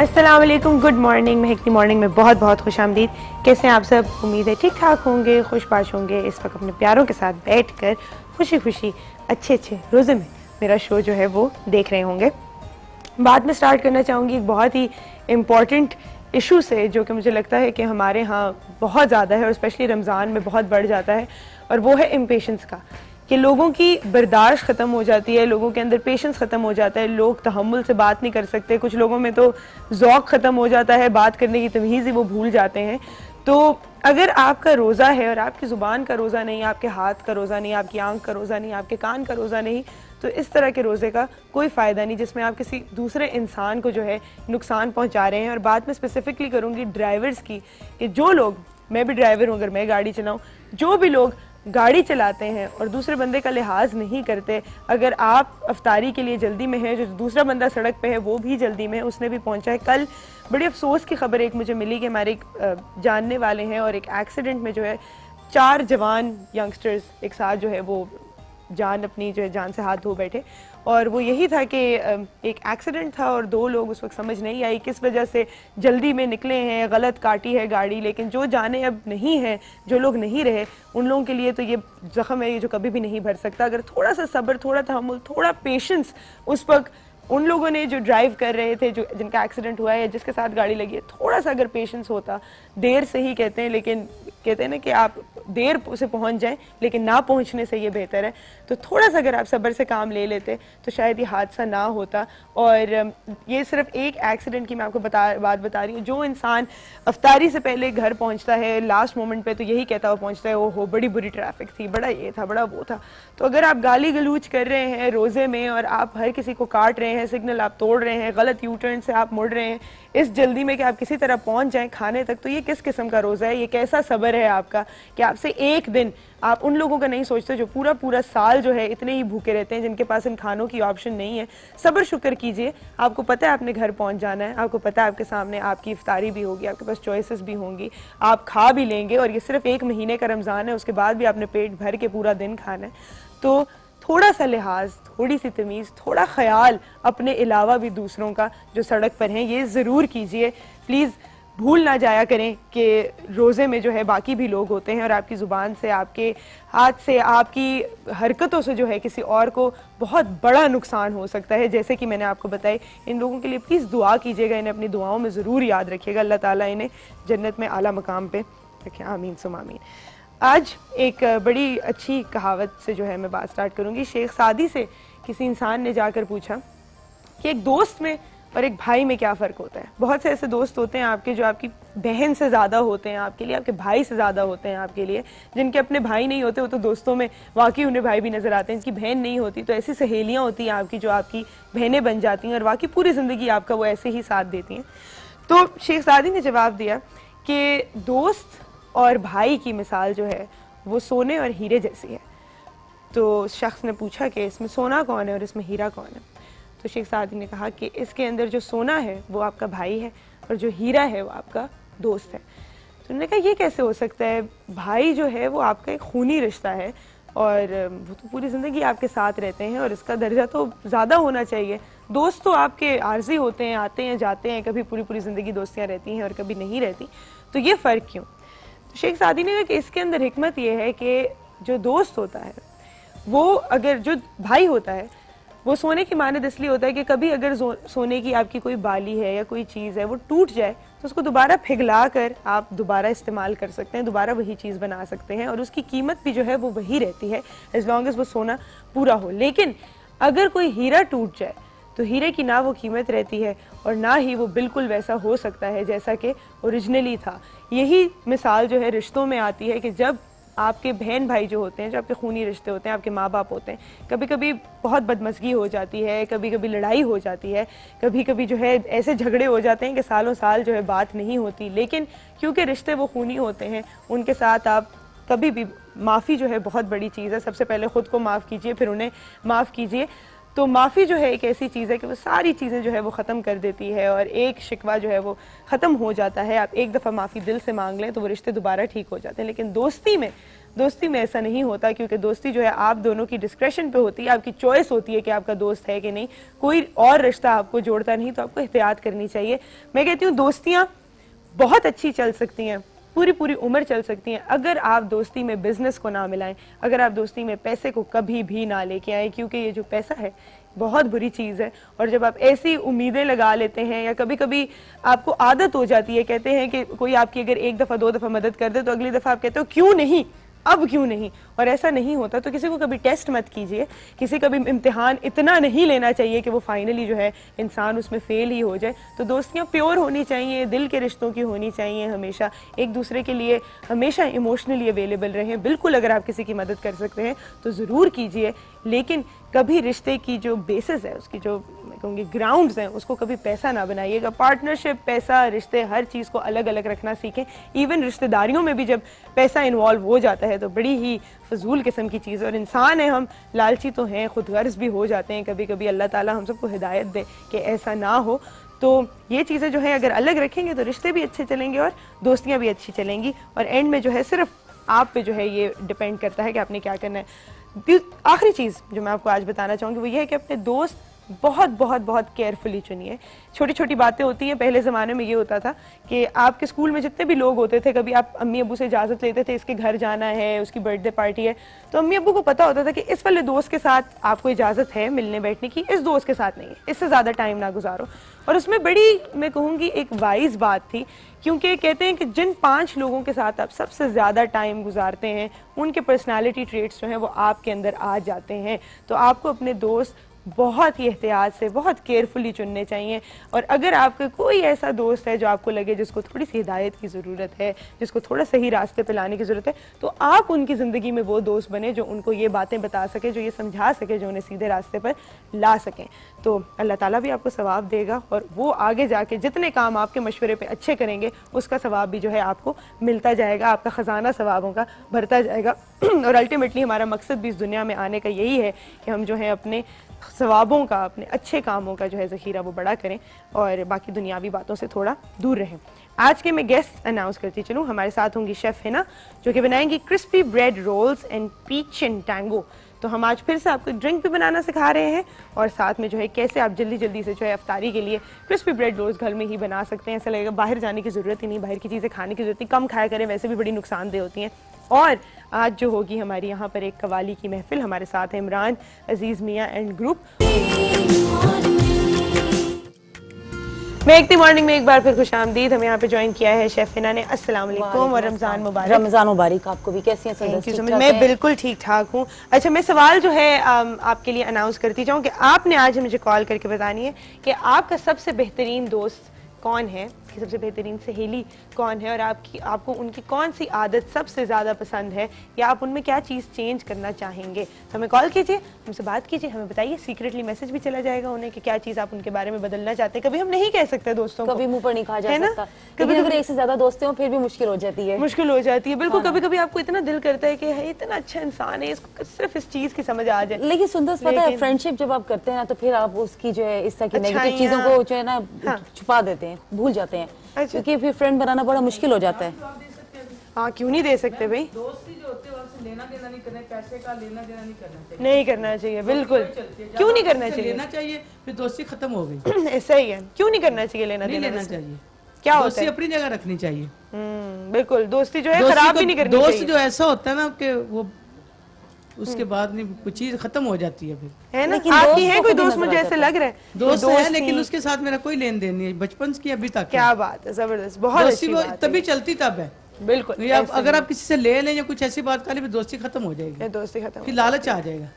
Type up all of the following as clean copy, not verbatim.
अस्सलाम वालेकुम, good morning. महकती morning में बहुत बहुत खुश आमदीद। कैसे हैं आप सब? उम्मीद है ठीक ठाक होंगे, खुशबाश होंगे। इस वक्त अपने प्यारों के साथ बैठकर खुशी खुशी अच्छे अच्छे रोज़े में मेरा शो जो है वो देख रहे होंगे। बाद में स्टार्ट करना चाहूँगी एक बहुत ही इम्पॉर्टेंट इशू से, जो कि मुझे लगता है कि हमारे यहाँ बहुत ज़्यादा है और स्पेशली रमज़ान में बहुत बढ़ जाता है, और वो है इम्पेशेंस का। कि लोगों की बर्दाश्त ख़त्म हो जाती है, लोगों के अंदर पेशेंस ख़त्म हो जाता है, लोग तहम्मुल से बात नहीं कर सकते, कुछ लोगों में तो ज़ौक़ ख़त्म हो जाता है, बात करने की तमीज़ ही वो भूल जाते हैं। तो अगर आपका रोज़ा है और आपकी ज़ुबान का रोज़ा नहीं, आपके हाथ का रोज़ा नहीं, आपकी आंख का रोज़ा नहीं, आपके कान का रोज़ा नहीं, तो इस तरह के रोज़े का कोई फ़ायदा नहीं जिसमें आप किसी दूसरे इंसान को जो है नुकसान पहुँचा रहे हैं। और बात मैं स्पेसिफ़िकली करूँगी ड्राइवर्स की, कि जो लोग, मैं भी ड्राइवर हूँ, अगर मैं गाड़ी चलाऊँ, जो भी लोग गाड़ी चलाते हैं और दूसरे बंदे का लिहाज नहीं करते, अगर आप अफ्तारी के लिए जल्दी में हैं, जो दूसरा बंदा सड़क पे है वो भी जल्दी में है, उसने भी पहुंचा है। कल बड़ी अफसोस की खबर एक मुझे मिली कि हमारे एक जानने वाले हैं और एक एक्सीडेंट में जो है 4 जवान यंगस्टर्स एक साथ जो है वो जान अपनी जो है जान से हाथ धो बैठे। और वो यही था कि एक एक्सीडेंट था और 2 लोग उस वक्त समझ नहीं आई किस वजह से जल्दी में निकले हैं, गलत काटी है गाड़ी। लेकिन जो जाने अब नहीं है, जो लोग नहीं रहे, उन लोगों के लिए तो ये ज़ख्म है ये जो कभी भी नहीं भर सकता। अगर थोड़ा सा सब्र, थोड़ा तहम्मुल, थोड़ा पेशेंस उस वक्त उन लोगों ने जो ड्राइव कर रहे थे, जो जिनका एक्सीडेंट हुआ है या जिसके साथ गाड़ी लगी है, थोड़ा सा अगर पेशेंस होता, देर से ही कहते हैं, लेकिन कहते हैं ना कि आप देर से पहुंच जाएं लेकिन ना पहुंचने से ये बेहतर है। तो थोड़ा सा अगर आप सब्र से काम ले लेते तो शायद ये हादसा ना होता। और ये सिर्फ एक एक्सीडेंट की मैं आपको बात बता रही हूँ। जो इंसान अफ्तारी से पहले घर पहुंचता है लास्ट मोमेंट पे, तो यही कहता हुआ पहुंचता है, ओहो बड़ी बुरी ट्रैफिक थी, बड़ा ये था, बड़ा वो था। तो अगर आप गाली गलूच कर रहे हैं रोज़े में और आप हर किसी को काट रहे हैं, सिग्नल आप तोड़ रहे हैं, गलत यू टर्न से आप मुड़ रहे हैं इस जल्दी में कि आप किसी तरह पहुंच जाएं खाने तक, तो ये किस किस्म का रोज़ा है? ये कैसा सब्र है आपका कि आपसे एक दिन, आप उन लोगों का नहीं सोचते जो पूरा पूरा साल जो है इतने ही भूखे रहते हैं, जिनके पास इन खानों की ऑप्शन नहीं है। सब्र शुक्र कीजिए, आपको पता है आपने घर पहुंच जाना है, आपको पता है आपके सामने आपकी इफ्तारी भी होगी, आपके पास चॉइसेस भी होंगी, आप खा भी लेंगे। और ये सिर्फ 1 महीने का रमज़ान है, उसके बाद भी आपने पेट भर के पूरा दिन खाना है। तो थोड़ा सा लिहाज, थोड़ी सी तमीज़, थोड़ा ख्याल अपने अलावा भी दूसरों का जो सड़क पर हैं ये ज़रूर कीजिए। प्लीज़ भूल ना जाया करें कि रोज़े में जो है बाकी भी लोग होते हैं और आपकी ज़ुबान से, आपके हाथ से, आपकी हरकतों से जो है किसी और को बहुत बड़ा नुकसान हो सकता है। जैसे कि मैंने आपको बताई, इन लोगों के लिए प्लीज़ दुआ कीजिएगा, इन्हें अपनी दुआओं में ज़रूर याद रखिएगा। अल्लाह ताला इन्हें जन्नत में आला मकाम पे रखें, आमीन सुम आमीन। आज एक बड़ी अच्छी कहावत से जो है मैं बात स्टार्ट करूँगी। शेख सादी से किसी इंसान ने जाकर पूछा कि एक दोस्त में और एक भाई में क्या फ़र्क होता है। बहुत से ऐसे दोस्त होते हैं आपके जो आपकी बहन से ज़्यादा होते हैं आपके लिए, आपके भाई से ज़्यादा होते हैं आपके लिए। जिनके अपने भाई नहीं होते वो तो दोस्तों में वाकई उन्हें भाई भी नज़र आते हैं। जिनकी बहन नहीं होती तो ऐसी सहेलियाँ होती हैं आपकी जो आपकी बहनें बन जाती हैं और वाकई पूरी ज़िंदगी आपका वो ऐसे ही साथ देती हैं। तो शेख सादी ने जवाब दिया कि दोस्त और भाई की मिसाल जो है वो सोने और हीरे जैसी है। तो शख्स ने पूछा कि इसमें सोना कौन है और इसमें हीरा कौन है? तो शेख सादी ने कहा कि इसके अंदर जो सोना है वो आपका भाई है और जो हीरा है वो आपका दोस्त है। तो उन्होंने कहा ये कैसे हो सकता है? भाई जो है वो आपका एक खूनी रिश्ता है और वो तो पूरी ज़िंदगी आपके साथ रहते हैं और इसका दर्जा तो ज़्यादा होना चाहिए। दोस्त तो आपके आर्जी होते हैं, आते हैं जाते हैं, कभी पूरी पूरी ज़िंदगी दोस्तियाँ रहती हैं और कभी नहीं रहती, तो ये फ़र्क क्यों? तो शेख सादी ने कहा कि इसके अंदर हिकमत ये है कि जो दोस्त होता है वो, अगर जो भाई होता है वो सोने की मानद इसलिए होता है कि कभी अगर सोने की आपकी कोई बाली है या कोई चीज़ है वो टूट जाए तो उसको दोबारा पिघला कर आप दोबारा इस्तेमाल कर सकते हैं, दोबारा वही चीज़ बना सकते हैं और उसकी कीमत भी जो है वो वही रहती है एज लॉन्ग एज वो सोना पूरा हो। लेकिन अगर कोई हीरा टूट जाए तो हीरे की ना वो कीमत रहती है और ना ही वो बिल्कुल वैसा हो सकता है जैसा कि ओरिजिनली था। यही मिसाल जो है रिश्तों में आती है कि जब आपके बहन भाई जो होते हैं, जो आपके खूनी रिश्ते होते हैं, आपके माँ बाप होते हैं, कभी कभी बहुत बदमज़गी हो जाती है, कभी कभी लड़ाई हो जाती है, कभी कभी जो है ऐसे झगड़े हो जाते हैं कि सालों साल जो है बात नहीं होती। लेकिन क्योंकि रिश्ते वो खूनी होते हैं, उनके साथ आप कभी भी, माफ़ी जो है बहुत बड़ी चीज़ है, सबसे पहले ख़ुद को माफ़ कीजिए फिर उन्हें माफ़ कीजिए। तो माफ़ी जो है एक ऐसी चीज़ है कि वो सारी चीज़ें जो है वो ख़त्म कर देती है और एक शिकवा जो है वो ख़त्म हो जाता है। आप एक दफ़ा माफ़ी दिल से मांग लें तो वो रिश्ते दोबारा ठीक हो जाते हैं। लेकिन दोस्ती में ऐसा नहीं होता, क्योंकि दोस्ती जो है आप दोनों की डिस्क्रेशन पे होती है, आपकी चॉइस होती है कि आपका दोस्त है कि नहीं, कोई और रिश्ता आपको जोड़ता नहीं, तो आपको एहतियात करनी चाहिए। मैं कहती हूँ दोस्तियाँ बहुत अच्छी चल सकती हैं, पूरी पूरी उम्र चल सकती हैं, अगर आप दोस्ती में बिजनेस को ना मिलाएं, अगर आप दोस्ती में पैसे को कभी भी ना लेके आए, क्योंकि ये जो पैसा है बहुत बुरी चीज़ है। और जब आप ऐसी उम्मीदें लगा लेते हैं या कभी कभी आपको आदत हो जाती है, कहते हैं कि कोई आपकी अगर एक दफ़ा दो दफ़ा मदद कर दे तो अगली दफ़ा आप कहते हो क्यों नहीं, अब क्यों नहीं, और ऐसा नहीं होता। तो किसी को कभी टेस्ट मत कीजिए, किसी का भी इम्तिहान इतना नहीं लेना चाहिए कि वो फाइनली जो है इंसान उसमें फेल ही हो जाए। तो दोस्तियाँ प्योर होनी चाहिए, दिल के रिश्तों की होनी चाहिए, हमेशा एक दूसरे के लिए हमेशा इमोशनली अवेलेबल रहें। बिल्कुल अगर आप किसी की मदद कर सकते हैं तो ज़रूर कीजिए, लेकिन कभी रिश्ते की जो बेसिस है, उसकी जो मैं कहूँगी ग्राउंड्स हैं, उसको कभी पैसा ना बनाइएगा। पार्टनरशिप, पैसा, रिश्ते, हर चीज़ को अलग अलग रखना सीखें। इवन रिश्तेदारियों में भी जब पैसा इन्वॉल्व हो जाता है तो बड़ी ही फजूल किस्म की चीज़ है। और इंसान है, हम लालची तो हैं, खुद गर्ज भी हो जाते हैं कभी कभी। अल्लाह ताला हम सबको हिदायत दे कि ऐसा ना हो। तो ये चीज़ें जो है अगर अलग रखेंगे तो रिश्ते भी अच्छे चलेंगे और दोस्तियाँ भी अच्छी चलेंगी। और एंड में जो है सिर्फ आप पे जो है ये डिपेंड करता है कि आपने क्या करना है। आखिरी चीज़ जो मैं आपको आज बताना चाहूँगी वो ये है कि अपने दोस्त बहुत बहुत बहुत केयरफुली चुनिए। छोटी छोटी बातें होती हैं। पहले ज़माने में ये होता था कि आपके स्कूल में जितने भी लोग होते थे, कभी आप अम्मी अब्बू से इजाज़त लेते थे, इसके घर जाना है, उसकी बर्थडे पार्टी है, तो अम्मी अब्बू को पता होता था कि इस वाले दोस्त के साथ आपको इजाज़त है मिलने बैठने की, इस दोस्त के साथ नहीं है, इससे ज़्यादा टाइम ना गुजारो। और उसमें बड़ी मैं कहूँगी एक वाइज बात थी, क्योंकि कहते हैं कि जिन 5 लोगों के साथ आप सबसे ज़्यादा टाइम गुजारते हैं उनके पर्सनालिटी ट्रेट्स जो हैं वो आपके अंदर आ जाते हैं। तो आपको अपने दोस्त बहुत ही एहतियात से, बहुत केयरफुली चुनने चाहिए। और अगर आपका कोई ऐसा दोस्त है जो आपको लगे जिसको थोड़ी सी हिदायत की ज़रूरत है, जिसको थोड़ा सही रास्ते पे लाने की ज़रूरत है, तो आप उनकी ज़िंदगी में वो दोस्त बने जो उनको ये बातें बता सके, जो ये समझा सके, जो उन्हें सीधे रास्ते पर ला सकें। तो अल्लाह ताला भी आपको सवाब देगा और वो आगे जाके जितने काम आपके मशवरे पे अच्छे करेंगे उसका सवाब भी जो है आपको मिलता जाएगा, आपका ख़जाना सवाबों का भरता जाएगा। और अल्टीमेटली हमारा मकसद भी इस दुनिया में आने का यही है कि हम जो है अपने सवाबों का, अपने अच्छे कामों का जो है ज़ख़ीरा वो बड़ा करें और बाकी दुनियावी बातों से थोड़ा दूर रहें। आज के मैं गेस्ट अनाउंस करती चलूँ। हमारे साथ होंगी शेफ़ हिना, जो कि बनाएंगी crispy bread rolls and peach and tango. तो हम आज फिर से आपको ड्रिंक भी बनाना सिखा रहे हैं और साथ में जो है कैसे आप जल्दी जल्दी से जो है अफ्तारी के लिए क्रिस्पी ब्रेड रोल्स घर में ही बना सकते हैं। ऐसा लगेगा बाहर जाने की ज़रूरत ही नहीं, बाहर की चीज़ें खाने की ज़रूरत नहीं, कम खाया करें, वैसे भी बड़ी नुकसानदेह होती हैं। और आज जो होगी हमारी यहाँ पर एक कवाली की महफिल, हमारे साथ है इमरान अजीज़ मियाँ एंड ग्रुप। महकती मॉर्निंग में एक बार फिर खुशामदीद। हमें यहाँ पे ज्वाइन किया है शेफ हिना ने। अस्सलाम वालेकुम और रमज़ान मुबारक। रमज़ान मुबारक आपको भी। कैसी हैं? मैं बिल्कुल ठीक ठाक हूँ। अच्छा, मैं सवाल जो है आपके लिए अनाउंस करती जाऊँ कि आपने आज मुझे कॉल करके बतानी है कि आपका सबसे बेहतरीन दोस्त कौन है, आपकी सबसे बेहतरीन सहेली कौन है और आपको उनकी कौन सी आदत सबसे ज़्यादा पसंद है या आप उनमें क्या चीज़ चेंज करना चाहेंगे। तो हमें कॉल कीजिए, हमसे बात कीजिए, हमें बताइए। सीक्रेटली मैसेज भी चला जाएगा उन्हें कि क्या चीज़ आप उनके बारे में बदलना चाहते हैं। कभी हम नहीं कह सकते दोस्तों को, कभी मुंह पर नहीं कहा जा सकता, कभी अगर एक से ज़्यादा दोस्त हो फिर भी मुश्किल हो जाती है, बिल्कुल। कभी कभी आपको इतना दिल करता है कि इतना अच्छा इंसान है, इसको सिर्फ इस चीज़ की समझ आ जाए। लेकिन सुंदर पता है, फ्रेंडशिप जब आप करते हैं ना तो फिर आप उसकी जो है इस तरह की नेगेटिव चीज़ों को जो है ना छुपा देते हैं, भूल जाते हैं। क्योंकि फिर फ्रेंड बनाना बड़ा मुश्किल हो जाता है। हाँ, क्यों नहीं दे सकते भाई। दोस्ती जो होती है उससे लेना देना नहीं करना, पैसे का लेना देना नहीं करना चाहिए। नहीं करना चाहिए, बिल्कुल। क्यों नहीं करना चाहिए? लेना चाहिए, फिर दोस्ती खत्म हो गई। ऐसा ही है, क्यों नहीं करना चाहिए लेना देना? लेना चाहिए, क्या होता है? दोस्ती अपनी जगह रखनी चाहिए। बिल्कुल। दोस्ती जो है खराब भी नहीं करनी चाहिए। दोस्त जो ऐसा होता है ना कि वो उसके बाद नहीं कुछ चीज खत्म हो जाती है फिर, है ना। आपकी है कोई दोस्त? मुझे ऐसे लग रहा है दोस्त है लेकिन उसके साथ मेरा कोई लेन देन नहीं है, बचपन की अभी तक। क्या बात है, जबरदस्त, बहुत अच्छी बात है। तभी चलती तब है, बिल्कुल। अगर आप किसी से ले लें या कुछ ऐसी बात कर, दोस्ती खत्म हो जाएगी, दोस्ती खत्म, फिर लालच आ जाएगा।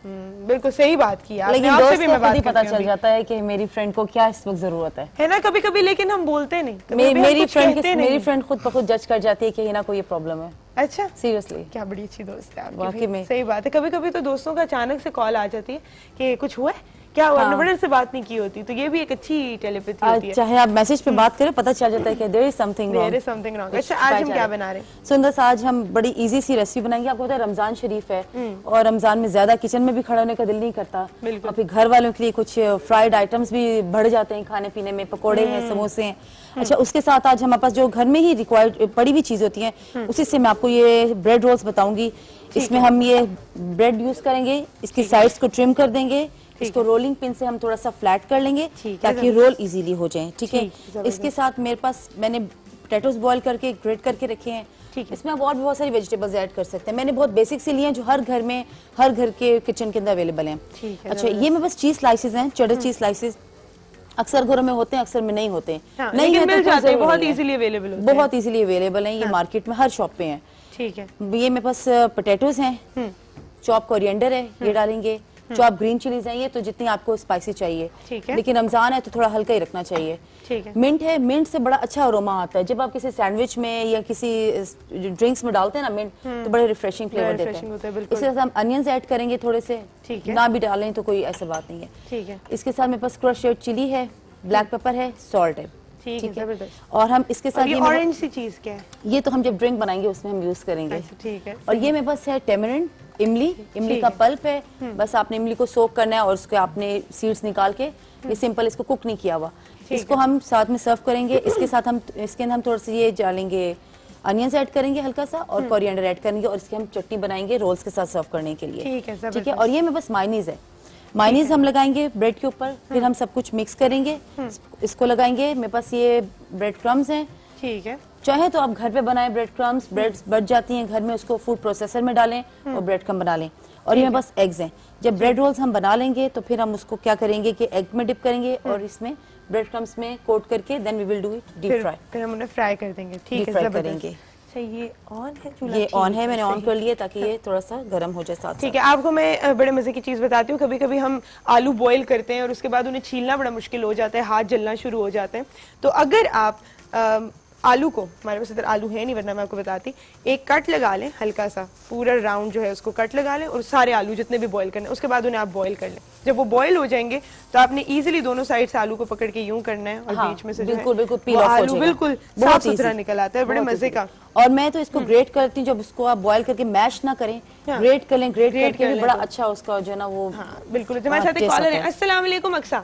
बिल्कुल सही बात की आपने। लेकिन दोस्त को खुद ही पता चल जाता है कि मेरी फ्रेंड को क्या इस वक्त जरूरत है ना, कभी कभी। लेकिन हम बोलते नहीं। मेरी फ्रेंड खुद ब खुद जज कर जाती है कि ना कोई प्रॉब्लम है। अच्छा, सीरियसली, क्या बड़ी अच्छी दोस्त है आपकी। वाकई में सही बात है। कभी कभी तो दोस्तों का अचानक से कॉल आ जाती है कि कुछ हुआ है, क्या हुआ, आपने ब्रदर से बात नहीं की होती, तो ये भी एक अच्छी टेलीपैथी होती है। चाहे आप मैसेज पे बात करें, पता चल जाता है कि देयर इज समथिंग रॉन्ग। अच्छा, आज हम क्या बना रहे हैं? सुंदर, आज हम बड़ी इजी सी रेसिपी बनाएंगे। आपको पता है रमजान शरीफ है और रमजान में ज्यादा किचन में भी खड़ा होने का दिल नहीं करता, और फिर घर वालों के लिए कुछ फ्राइड आइटम्स भी बढ़ जाते हैं खाने पीने में, पकोड़े हैं, समोसे हैं। अच्छा, उसके साथ आज हमारे पास जो घर में ही रिक्वायर्ड पड़ी हुई चीज होती है, उसी से मैं आपको ये ब्रेड रोल्स बताऊंगी। इसमें हम ये ब्रेड यूज करेंगे, इसकी साइड्स को ट्रिम कर देंगे, इसको रोलिंग पिन से हम थोड़ा सा फ्लैट कर लेंगे ताकि रोल इजीली हो जाए। ठीक है, इसके साथ मेरे पास मैंने पोटैटोज बॉईल करके ग्रेट करके रखे हैं। इसमें आप और भी बहुत सारी वेजिटेबल्स ऐड कर सकते हैं। मैंने बहुत बेसिक से लिए हैं जो हर घर में, हर घर के किचन के अंदर अवेलेबल हैं। अच्छा, ये मेरे पास चीज स्लाइसेस हैं, चेडर चीज स्लाइसेस। अक्सर घरों में होते हैं, अक्सर में नहीं होते। नहीं है, मिल जाते हैं, बहुत इजीली अवेलेबल होते हैं। बहुत इजीली अवेलेबल हैं, ये मार्केट में हर शॉप पे हैं। ठीक है, ये मेरे पास पोटैटोज हैं, चॉप कोरिएंडर है, ये डालेंगे, चॉप ग्रीन चिलीज है, ये तो जितनी आपको स्पाइसी चाहिए। ठीक है, लेकिन रमजान है तो थोड़ा हल्का ही रखना चाहिए। ठीक है, मिंट है, मिंट से बड़ा अच्छा अरोमा आता है। जब आप किसी सैंडविच में या किसी ड्रिंक्स में डालते हैं ना मिंट, तो बड़े रिफ्रेशिंग फ्लेवर देते हैं। इसके साथ हम अनियंस ऐड करेंगे थोड़े से, ना भी डालें तो कोई ऐसा बात नहीं है। ठीक है, इसके साथ मेरे पास क्रश चिली है, ब्लैक पेपर है, सॉल्ट है। ठीक है, और हम इसके साथ ये ऑरेंज सी चीज क्या है? ये तो हम जब ड्रिंक बनाएंगे उसमें हम यूज करेंगे। ठीक है, और ये मेरे पास है टेमरिंड, इमली का पल्प है। बस आपने इमली को सोक करना है और उसके आपने सीड्स निकाल के, ये सिंपल, इसको कुक नहीं किया हुआ, इसको हम साथ में सर्व करेंगे। इसके साथ हम इसके अंदर हम थोड़ा सा ये डालेंगे, अनियंस ऐड करेंगे हल्का सा, और कोरिएंडर ऐड करेंगे, और इसकी हम चटनी बनाएंगे रोल्स के साथ सर्व करने के लिए। ठीक है, और ये मेरे पास मायोनीज है, मायोनीज हम लगाएंगे ब्रेड के ऊपर, फिर हम सब कुछ मिक्स करेंगे, इसको लगाएंगे। मेरे पास ये ब्रेड क्रम्स हैं। ठीक है, चाहे तो आप घर पे बनाएं ब्रेड क्रम्स, ब्रेड बच जाती हैं घर में, उसको फूड प्रोसेसर में डालें और ब्रेड क्रम्ब बना लें। और ये बस एग्स हैं। जब ब्रेड रोल्स हम बना लेंगे तो फिर हम उसको क्या करेंगे कि एग में डिप करेंगे और इसमें ब्रेड क्रम्स में कोट करके then we will do it deep fry. फिर हम उन्हें फ्राई कर देंगे। ठीक है, करेंगे। ये ऑन है चूल्हा? ये ऑन है, मैंने ऑन कर लिया ताकि ये थोड़ा सा गर्म हो जाए साथ। ठीक है, आपको मैं बड़े मजे की चीज बताती हूँ। कभी कभी हम आलू बॉईल करते हैं और उसके बाद उन्हें छीलना बड़ा मुश्किल हो जाता है, हाथ जलना शुरू हो जाते हैं। तो अगर आप आलू को, हमारे पास इधर आलू है नहीं वरना मैं आपको बताती, एक कट लगा लें, हल्का सा पूरा राउंड जो है उसको कट लगा लें, और सारे आलू जितने भी बॉईल करने, उसके बाद उन्हें आप बॉईल कर लें। जब वो बॉईल हो जाएंगे तो आपने इजीली दोनों साइड से आलू को पकड़ के यूं करना है, और बीच में से जो आलू बिल्कुल साफ सुथरा निकल आता है, बड़े मजे का। और मैं तो इसको ग्रेट करती हूँ, जब उसको आप बॉईल करके मैश ना करें, ग्रेट कर लें, ग्रेट करके भी बड़ा अच्छा उसका जो है ना वो। बिल्कुल। हमारे साथ एक कॉलर है। अस्सलाम वालेकुम अक्सा।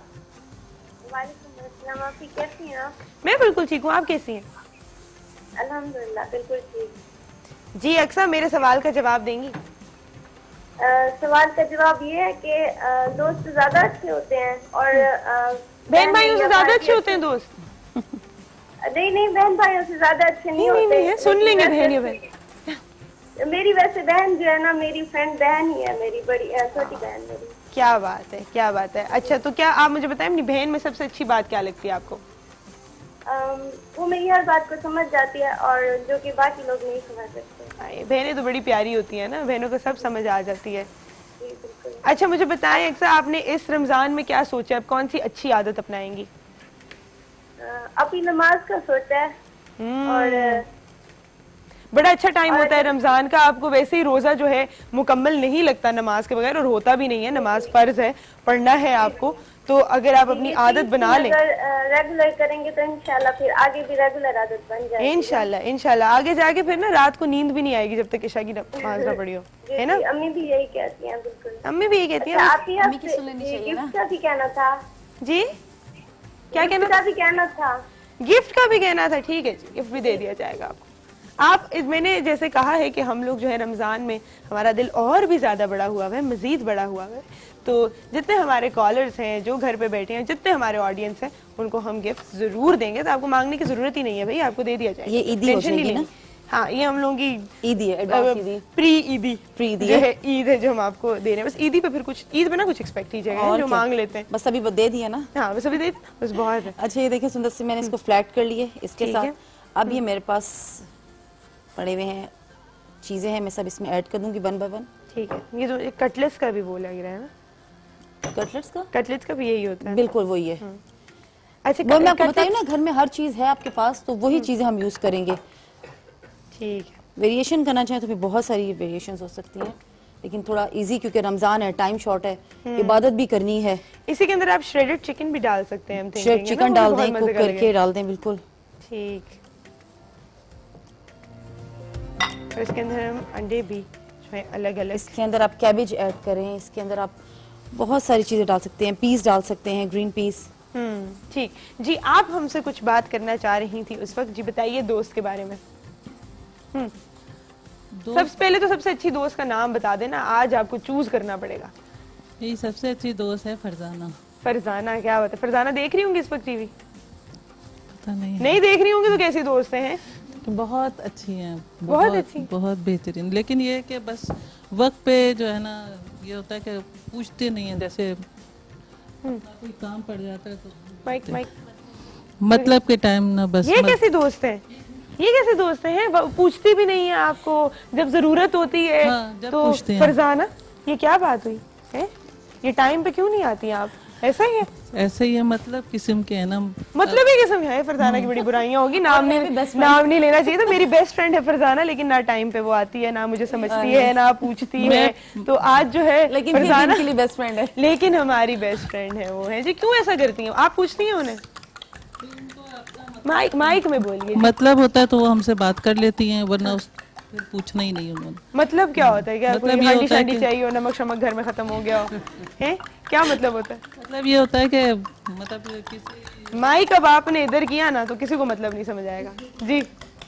वालेकुम अस्सलाम, आप कैसी हैं? मैं बिल्कुल ठीक हूँ, आप कैसी हैं? अल्हम्दुलिल्लाह बिल्कुल ठीक। जी अक्सा, मेरे सवाल का जवाब देंगी? सवाल का जवाब ये है कि दोस्त ज्यादा अच्छे होते हैं और बहन भाइयों से ज्यादा अच्छे होते हैं दोस्त? नहीं, बहन भाइयों से ज्यादा अच्छे नहीं होते। नहीं, सुन लेंगे बहन। या बहन मेरी वैसे बहन जो है ना, मेरी फ्रेंड बहन ही है, मेरी बड़ी छोटी बहन मेरी। क्या बात है, क्या बात है। अच्छा, तो क्या आप मुझे बताएं, अपनी बहन में सबसे अच्छी बात क्या लगती है आपको? वो मेरी हर बात को समझ जाती है, और जो कि बाकी लोग नहीं समझ सकते। बहनें तो बड़ी प्यारी होती है ना, बहनों को सब समझ आ जाती है। अच्छा, मुझे बताएं अक्सर, आपने इस रमजान में क्या सोचा है, कौन सी अच्छी आदत अपनाएंगी? अभी नमाज का सोचा है, और बड़ा अच्छा टाइम होता है रमजान का। आपको वैसे ही रोजा जो है मुकम्मल नहीं लगता नमाज के बगैर, और होता भी नहीं है, नमाज फर्ज है, पढ़ना है आपको। तो अगर आप अपनी आदत बना लें, रेगुलर करेंगे तो इंशाल्लाह फिर आगे भी रेगुलर आदत बन जाएगी। इंशाल्लाह आगे जाके फिर ना रात को नींद भी नहीं आएगी जब तक इशा की नमाज ना पढ़ी हो, है ना? अम्मी भी यही कहती हैं। बिल्कुल, अम्मी भी यही कहती हैं। आपकी गिफ्ट का भी कहना था जी? क्या कहना था? गिफ्ट का भी कहना था। ठीक है जी, गिफ्ट भी दे दिया जाएगा आपको। मैंने जैसे कहा है कि हम लोग जो है रमजान में हमारा दिल और भी ज्यादा बड़ा हुआ है, मजीद बड़ा हुआ है। तो जितने हमारे कॉलर्स हैं, जो घर पे बैठे हैं, जितने हमारे ऑडियंस हैं, उनको हम गिफ्ट जरूर देंगे। तो आपको मांगने की जरूरत ही नहीं है भाई, आपको दे दिया जाएगा। ये ईदी हो जाएगी ना? हाँ, ये हम लोगों की ईदी है, प्री ईदी जो है, ईद है जो हम आपको दे रहे हैं। बस ईदी पे फिर कुछ, ईद पे ना कुछ एक्सपेक्ट कीजिएगा, जो मांग लेते हैं। बस अभी दे दिया ना? हाँ, बस अभी दे, बस बहुत है। अच्छा, ये देखिए सुंदर से मैंने इसको फ्लैट कर लिए इसके साथ। अब ये मेरे पास पड़े हुए हैं चीजें हैं, मैं सब इसमें ऐड कर दूंगी वन बाय वन। ठीक है, ये जो कटलेट्स का भी वो लग रहा है ना? कटलेट्स का भी यही होता है? बिल्कुल वही है। अच्छा, वो मैं आपको बताई ना, घर में हर चीज है आपके पास, तो वही चीजें हम यूज करेंगे। ठीक है, वेरिएशन करना चाहें तो फिर बहुत सारी वेरिएशंस हो सकती हैं। लेकिन थोड़ा इजी, क्योंकि रमजान है, टाइम शॉर्ट है, इबादत भी करनी है। इसी के अंदर आप श्रेडेड चिकन भी डाल सकते हैं, हम श्रेड चिकन डाल दें, कुक करके डाल दें, बिल्कुल ठीक। और इसके अंदर हम अंडे भी जो है अलग अलग, इसके अंदर आप कैबेज ऐड करें, इसके अंदर आप बहुत सारी चीजें डाल सकते हैं, पीस डाल सकते हैं, ग्रीन पीस। ठीक जी। आप हमसे कुछ बात करना चाह रही थी उस वक्त, जी बताइए दोस्त के बारे में। सबसे पहले तो सबसे अच्छी दोस्त का नाम बता देना, आज आपको चूज करना पड़ेगा। यही सबसे अच्छी दोस्त है फरजाना। फरजाना, क्या बात है। फरजाना देख रही होंगी इस वक्त टीवी? पता नहीं देख रही होंगी तो कैसी दोस्त हैं? बहुत अच्छी हैं, बहुत अच्छी, बहुत बेहतरीन। लेकिन ये कि बस वक्त पे जो है ना, ये होता है कि पूछते नहीं है, जैसे कोई काम पड़ जाता है तो माइक मतलब के टाइम ना बस। ये कैसी दोस्त है? ये कैसे दोस्त हैं? पूछती भी नहीं है आपको जब जरूरत होती है। हाँ, जब तो पूछते हैं। फरजाना, ये क्या बात हुई है? ये टाइम पे क्यों नहीं आती आप? ऐसा ही है? ऐसे ही है, मतलब किस्म के है ना, मतलब ही किस्म है। फरजाना की बड़ी बुराइयां होगी, नाम नहीं लेना चाहिए। तो मेरी बेस्ट फ्रेंड है फरजाना, लेकिन ना टाइम पे वो आती है, ना मुझे समझती है, ना पूछती है। तो आज जो है लेकिन फरजाना के लिए बेस्ट फ्रेंड है, लेकिन हमारी बेस्ट फ्रेंड है वो है जी। क्यों ऐसा करती हैं आप? पूछती हैं उन्हें? माइक में बोलिए। मतलब होता है तो वो हमसे बात कर लेती हैं, वरना फिर पूछना ही नहीं उन्होंने। मतलब क्या होता है? क्या मतलब कोई ये हांडी होता है शांडी कि- चाहिए हो, नमक शमक घर में खत्म हो गया हो, हैं? क्या मतलब होता है? मतलब ये होता है कि मतलब किसी माइक अब आपने इधर किया ना तो किसी को मतलब नहीं समझ आएगा। जी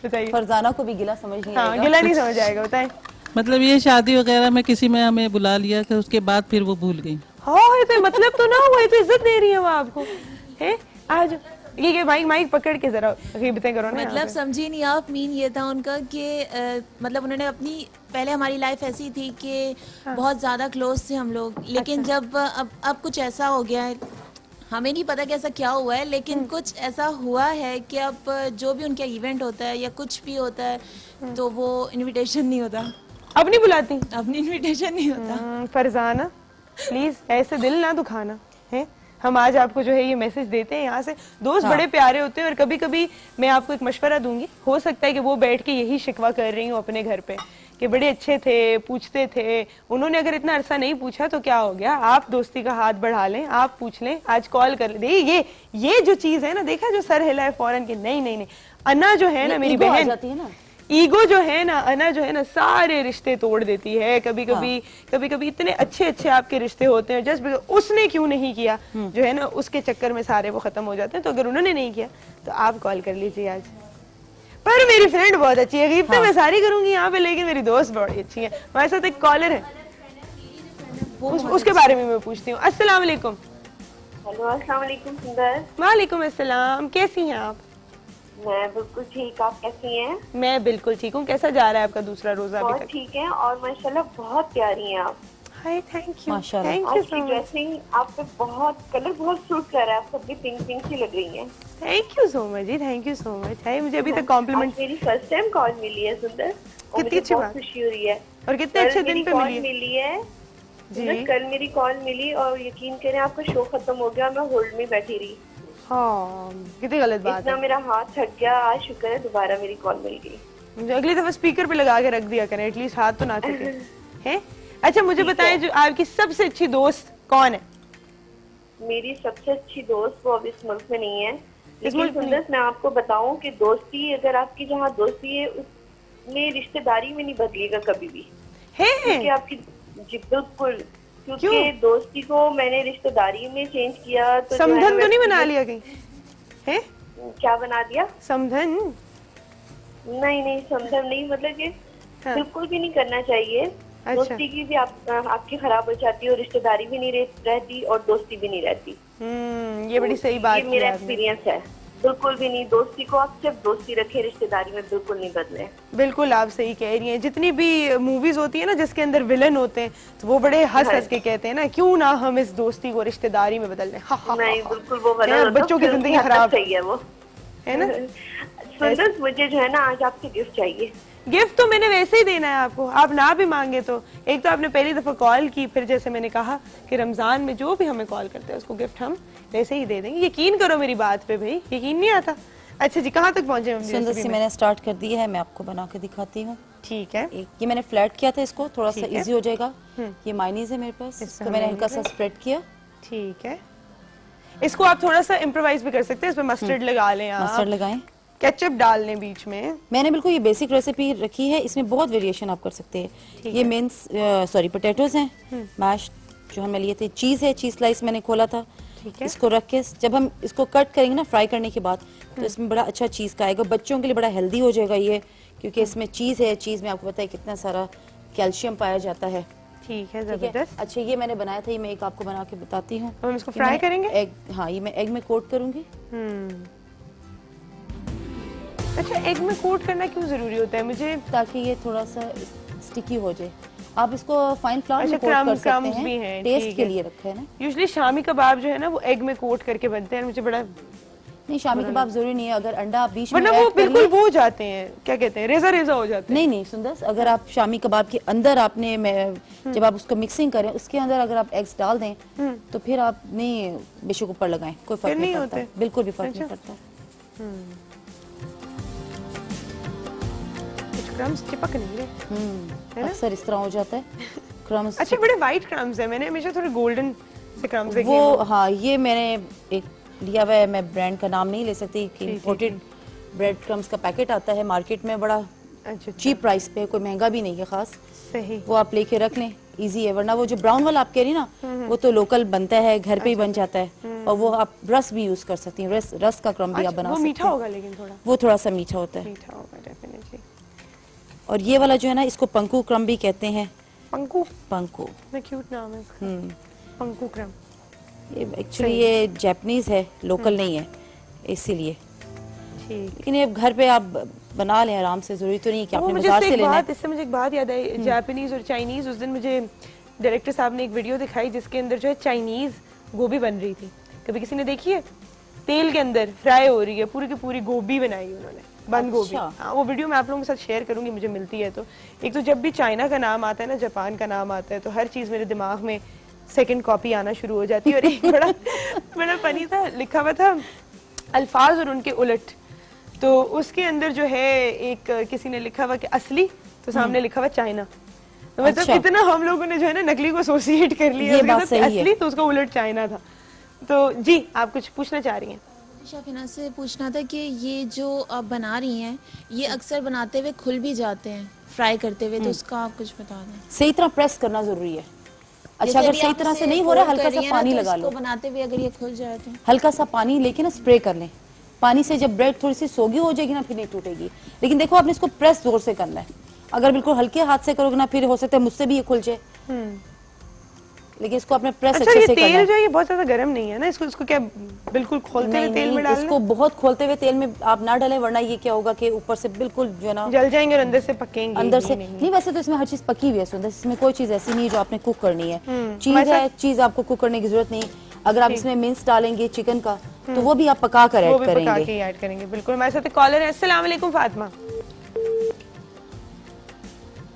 बताइए। फरजाना को भी गिला समझ नहीं हाँ, आएगा। गिला नहीं समझ आएगा, बताएं। मतलब ये शादी वगैरह में किसी में हमें बुला लिया कि उसके बाद फिर वो भूल गई। हाँ, तो मतलब तो ना हुआ, ये तो इज्जत दे रही है वो आपको, हैं? आज ये माइक पकड़ के जरा गिबतें करो ना। मतलब समझी नहीं आप, मीन ये था उनका कि मतलब उन्होंने अपनी, पहले हमारी लाइफ ऐसी थी कि बहुत ज़्यादा क्लोज थे हम लोग, लेकिन जब अब कुछ ऐसा हो गया है, हमें नहीं पता कि ऐसा क्या हुआ है, लेकिन कुछ ऐसा हुआ है कि अब जो भी उनका इवेंट होता है या कुछ भी होता है तो वो इनविटेशन नहीं होता। अब नहीं बुलाती? अपनी इनविटेशन नहीं होता। फरजाना प्लीज ऐसे दिल ना दुखाना है। हम आज आपको जो है ये मैसेज देते हैं यहाँ से। दोस्त बड़े प्यारे होते हैं, और कभी कभी मैं आपको एक मशवरा दूंगी, हो सकता है कि वो बैठ के यही शिकवा कर रही हूँ अपने घर पे कि बड़े अच्छे थे, पूछते थे। उन्होंने अगर इतना अरसा नहीं पूछा तो क्या हो गया? आप दोस्ती का हाथ बढ़ा लें, आप पूछ लें, आज कॉल कर ले। ये जो चीज है ना, देखा जो सर हिला है फौरन के, नहीं अन्ना जो है ना मेरी बहन, ईगो जो है ना, अना जो है ना, सारे रिश्ते तोड़ देती है। कभी कभी इतने अच्छे आपके रिश्ते होते हैं, जस्ट उसने क्यों नहीं किया जो है ना, उसके चक्कर में सारे वो खत्म हो जाते हैं। तो अगर उन्होंने नहीं किया तो आप कॉल कर लीजिए आज। पर मेरी फ्रेंड बहुत अच्छी है, गिफ्ट मैं सारी करूंगी यहाँ पे, लेकिन मेरी दोस्त बड़ी अच्छी है। हमारे साथ एक कॉलर है, उसके बारे में मैं पूछती हूँ। अस्सलाम वालेकुम। हेलो, अस्सलाम वालेकुम सुंदर। वालेकुम अस्सलाम, कैसी हैं आप? मैं बिल्कुल ठीक, आप कैसी हैं? मैं बिल्कुल ठीक हूँ। कैसा जा रहा है आपका दूसरा रोजा अभी बहुत तक? ठीक है, और माशाल्लाह बहुत प्यारी हैं आप। हाय, थैंक यू। माशाल्लाह। थैंक यू आपकी सो मच। ड्रेसिंग आप पे बहुत, कलर बहुत सूट कर रहा है, आप सबकी पिंक सी लग रही हैं। Thank you so much ji, thank you so much. है मुझे अभी तक कॉम्प्लीमेंट। आज मेरी फर्स्ट टाइम कॉल मिली है सुंदर, और मुझे अच्छी बहुत बात। खुशी हो रही है। और कितने अच्छे दिन पे मिली है। मिली है जी। सुंदर, कल मेरी कॉल मिली और यकीन करें आपका शो खत्म हो गया, मैं होल्ड में बैठी रही। हाँ, कितनी गलत बात इतना है। मेरा हाथ थक गया, आज शुक्र है दोबारा मेरी कॉल मिल गई। मुझे अगली दफा स्पीकर पे लगा के रख दिया करें, एटलीस्ट हाथ तो ना थके हैं। अच्छा मुझे बताएं, जो आपकी सबसे अच्छी दोस्त कौन है? मेरी सबसे अच्छी दोस्त वो अब इस मुल्क में नहीं है, लेकिन मुल्क में सुंदर मैं आपको बताऊं कि दोस्ती, अगर आपकी जहाँ दोस्ती है उसमें रिश्तेदारी में नहीं बदलेगा कभी भी, क्योंकि आपकी जी बिल्कुल, क्योंकि दोस्ती को मैंने रिश्तेदारी में चेंज किया तो समधन तो नहीं बना लिया कहीं? है क्या बना दिया? समधन? नहीं समधन नहीं, मतलब कि बिल्कुल भी नहीं करना चाहिए। दोस्ती की भी आपकी खराब हो जाती है, और रिश्तेदारी भी नहीं रहती और दोस्ती भी नहीं रहती। ये बड़ी सही बात है, मेरा एक्सपीरियंस है। बिल्कुल भी नहीं, दोस्ती को आप सिर्फ दोस्ती रखें, रिश्तेदारी में बिल्कुल नहीं बदले। बिल्कुल आप सही कह रही हैं। जितनी भी मूवीज होती है ना जिसके अंदर विलन होते हैं, तो वो बड़े हंस के कहते हैं ना, क्यों ना हम इस दोस्ती को रिश्तेदारी में बदल लें। नहीं बिल्कुल वो गलत, बच्चों की जिंदगी खराब सही है वो, है ना। सुंदर मुझे जो है ना आज आपसे गिफ्ट चाहिए। गिफ्ट तो मैंने वैसे ही देना है आपको, आप ना भी मांगे तो। एक तो आपने पहली दफा कॉल की, फिर जैसे मैंने कहा कि रमजान में जो भी हमें कॉल करते हैं उसको गिफ्ट हम वैसे ही दे देंगे। यकीन करो मेरी बात पे भाई, यकीन नहीं आता। अच्छा जी, कहाँ तक पहुंचे? सुंदर सी मैंने स्टार्ट कर दी है, मैं आपको बना के दिखाती हूँ। ठीक है। ये मैंने फ्लैट किया था इसको, थोड़ा सा इजी हो जाएगा। ये मायनीज है मेरे पास, इसको मैंने हल्का सा स्प्रेड किया। ठीक है, इसको आप थोड़ा सा इम्प्रोवाइज भी कर सकते हैं, इसमें मस्टर्ड लगा लें, मस्टर्ड लगाएं, केचप डाल लें बीच में। मैंने बिल्कुल ये बेसिक रेसिपी रखी है, इसमें बहुत वेरिएशन आप कर सकते हैं। ये मेन्स सॉरी पोटैटोज हैं मैश जो हमें लिए थे, चीज़ है, चीज़ स्लाइस मैंने खोला था। इसको रख के जब हम इसको कट करेंगे ना फ्राई करने के बाद, तो इसमें बड़ा अच्छा चीज़ का आएगा, बच्चों के लिए बड़ा हेल्दी हो जाएगा ये, क्योंकि इसमें चीज़ है, चीज़ में आपको पता है कितना सारा कैल्शियम पाया जाता है। ठीक है, जबरदस्त। अच्छा, ये मैंने बनाया था, ये मैं एक आपको बना के बताती हूँ। हम इसको फ्राई करेंगे? एग, हाँ, ये मैं एग में कोट करूंगी। अच्छा, एग में कोट करना क्यों जरूरी होता है मुझे? ताकि ये थोड़ा सा स्टिकी हो जाए। आप इसको फाइन फ्लावर में कोट कर सकते हैं, टेस्ट के लिए रखा है ना। यूजुअली शामी कबाब जो है ना वो एग में कोट करके बनते हैं, मुझे बड़ा नहीं, शामी कबाब जरूरी नहीं है, अगर अंडा आप बीच में वरना वो बिल्कुल वो हो जाते हैं, क्या कहते हैं, रेजा रेजा हो जाते हैं। नहीं नहीं सुंदर, अगर आप शामी कबाब के अंदर आपने जब आप उसको मिक्सिंग करें, उसके अंदर अगर आप एग्स डाल दें तो फिर आप नहीं बेशक ऊपर लगाएं, कोई फर्क नहीं पड़ता, बिल्कुल भी फर्क नहीं पड़ता। कुछ क्रम्स चिपक नहीं रहे, अक्सर इस तरह हो जाता है क्रम्स। अच्छा, बड़े वाइट क्रम्स है, मैंने हमेशा थोड़े गोल्डन से क्रम्स देखे वो। हाँ, ये मैंने एक लिया हुआ है, मैं ब्रांड का नाम नहीं ले सकती, कि इंपोर्टेड ब्रेड क्रम्स का पैकेट आता है मार्केट में, बड़ा चीप प्राइस पे, कोई महंगा भी नहीं है खास। सही, वो आप लेके रख लें, इजी है। वरना वो जो ब्राउन वाला आप कह रही ना, वो तो लोकल बनता है, घर पे ही बन जाता है, और वो आप रस भी यूज कर सकती हैं, रस का क्रम्ब भी आप बना सकते हैं। वो मीठा होगा, लेकिन वो थोड़ा सा मीठा होता है, मीठा होगा डेफिनेटली। और ये वाला जो है ना, इसको पंकु क्रम्ब भी कहते हैं। पंकु? पंकु, क्यूट नाम है इसका, पंकु क्रम्ब। ये एक्चुअली ये जापानीज है, लोकल नहीं है, इसीलिए। लेकिन ये घर पे आप बना लें आराम से, जरूरी तो नहीं कि आपने बाजार से लेना है। इससे मुझे एक बात याद आई, जापानीज और चाइनीज। उस दिन मुझे डायरेक्टर साहब ने एक वीडियो दिखाई जिसके अंदर जो है चाइनीज गोभी बन रही थी, कभी किसी ने देखी है? तेल के अंदर फ्राई हो रही है, पूरी की पूरी गोभी बनाई है उन्होंने, बंद गोभी। हाँ, वो वीडियो मैं आप लोगों के साथ शेयर करूंगी, मुझे मिलती है तो। एक तो जब भी चाइना का नाम आता है ना, जापान का नाम आता है, तो हर चीज मेरे दिमाग में सेकंड कॉपी आना शुरू हो जाती है। और एक बड़ा फनी था, लिखा हुआ था अल्फाज और उनके उलट, तो उसके अंदर जो है एक किसी ने लिखा हुआ कि असली, तो सामने लिखा हुआ चाइना। तो मतलब इतना हम लोगों ने जो है ना नकली को एसोसिएट कर लिया, ये बात सही असली है। तो उसका उलट चाइना था। तो जी, आप कुछ पूछना चाह रही हैं? शाफिना से पूछना था कि ये जो आप बना रही हैं, ये अक्सर बनाते हुए खुल भी जाते हैं फ्राई करते हुए, तो उसका आप कुछ बता दें। सही तरह प्रेस करना जरूरी है। अच्छा, अगर सही तरह से नहीं हो रहा, हल्का सा पानी लगा लो। बनाते हुए अगर ये खुल जाए तो हल्का सा पानी लेके ना स्प्रे कर लें, पानी से जब ब्रेड थोड़ी सी सोगी हो जाएगी ना, फिर नहीं टूटेगी। लेकिन देखो, आपने इसको प्रेस जोर से करना है, अगर बिल्कुल हल्के हाथ से करोगे ना, फिर हो सकता है मुझसे भी ये खुल जाए, लेकिन इसको आपने प्रेस अच्छे से करना है। तेल जो है ये बहुत ज्यादा गर्म नहीं है ना, इसको क्या बिल्कुल खोलते हुए तेल में डालना? इसको बहुत खोलते हुए तेल में आप ना डालें, वरना ये क्या होगा कि ऊपर से बिल्कुल जो है ना जल जाएंगे और अंदर से पकेंगे। अंदर से नहीं, वैसे तो इसमें हर चीज पकी हुई है सुंदर, इसमें कोई चीज ऐसी नहीं जो आपने कुक करनी है। चीज है, चीज आपको कुक करने की जरूरत नहीं। अगर आप इसमें मिन्स डालेंगे चिकन का, तो वो भी आप पका कर ऐड करेंगे। बिल्कुल। हमारे साथ कॉलर है। अस्सलाम वालेकुम फातिमा।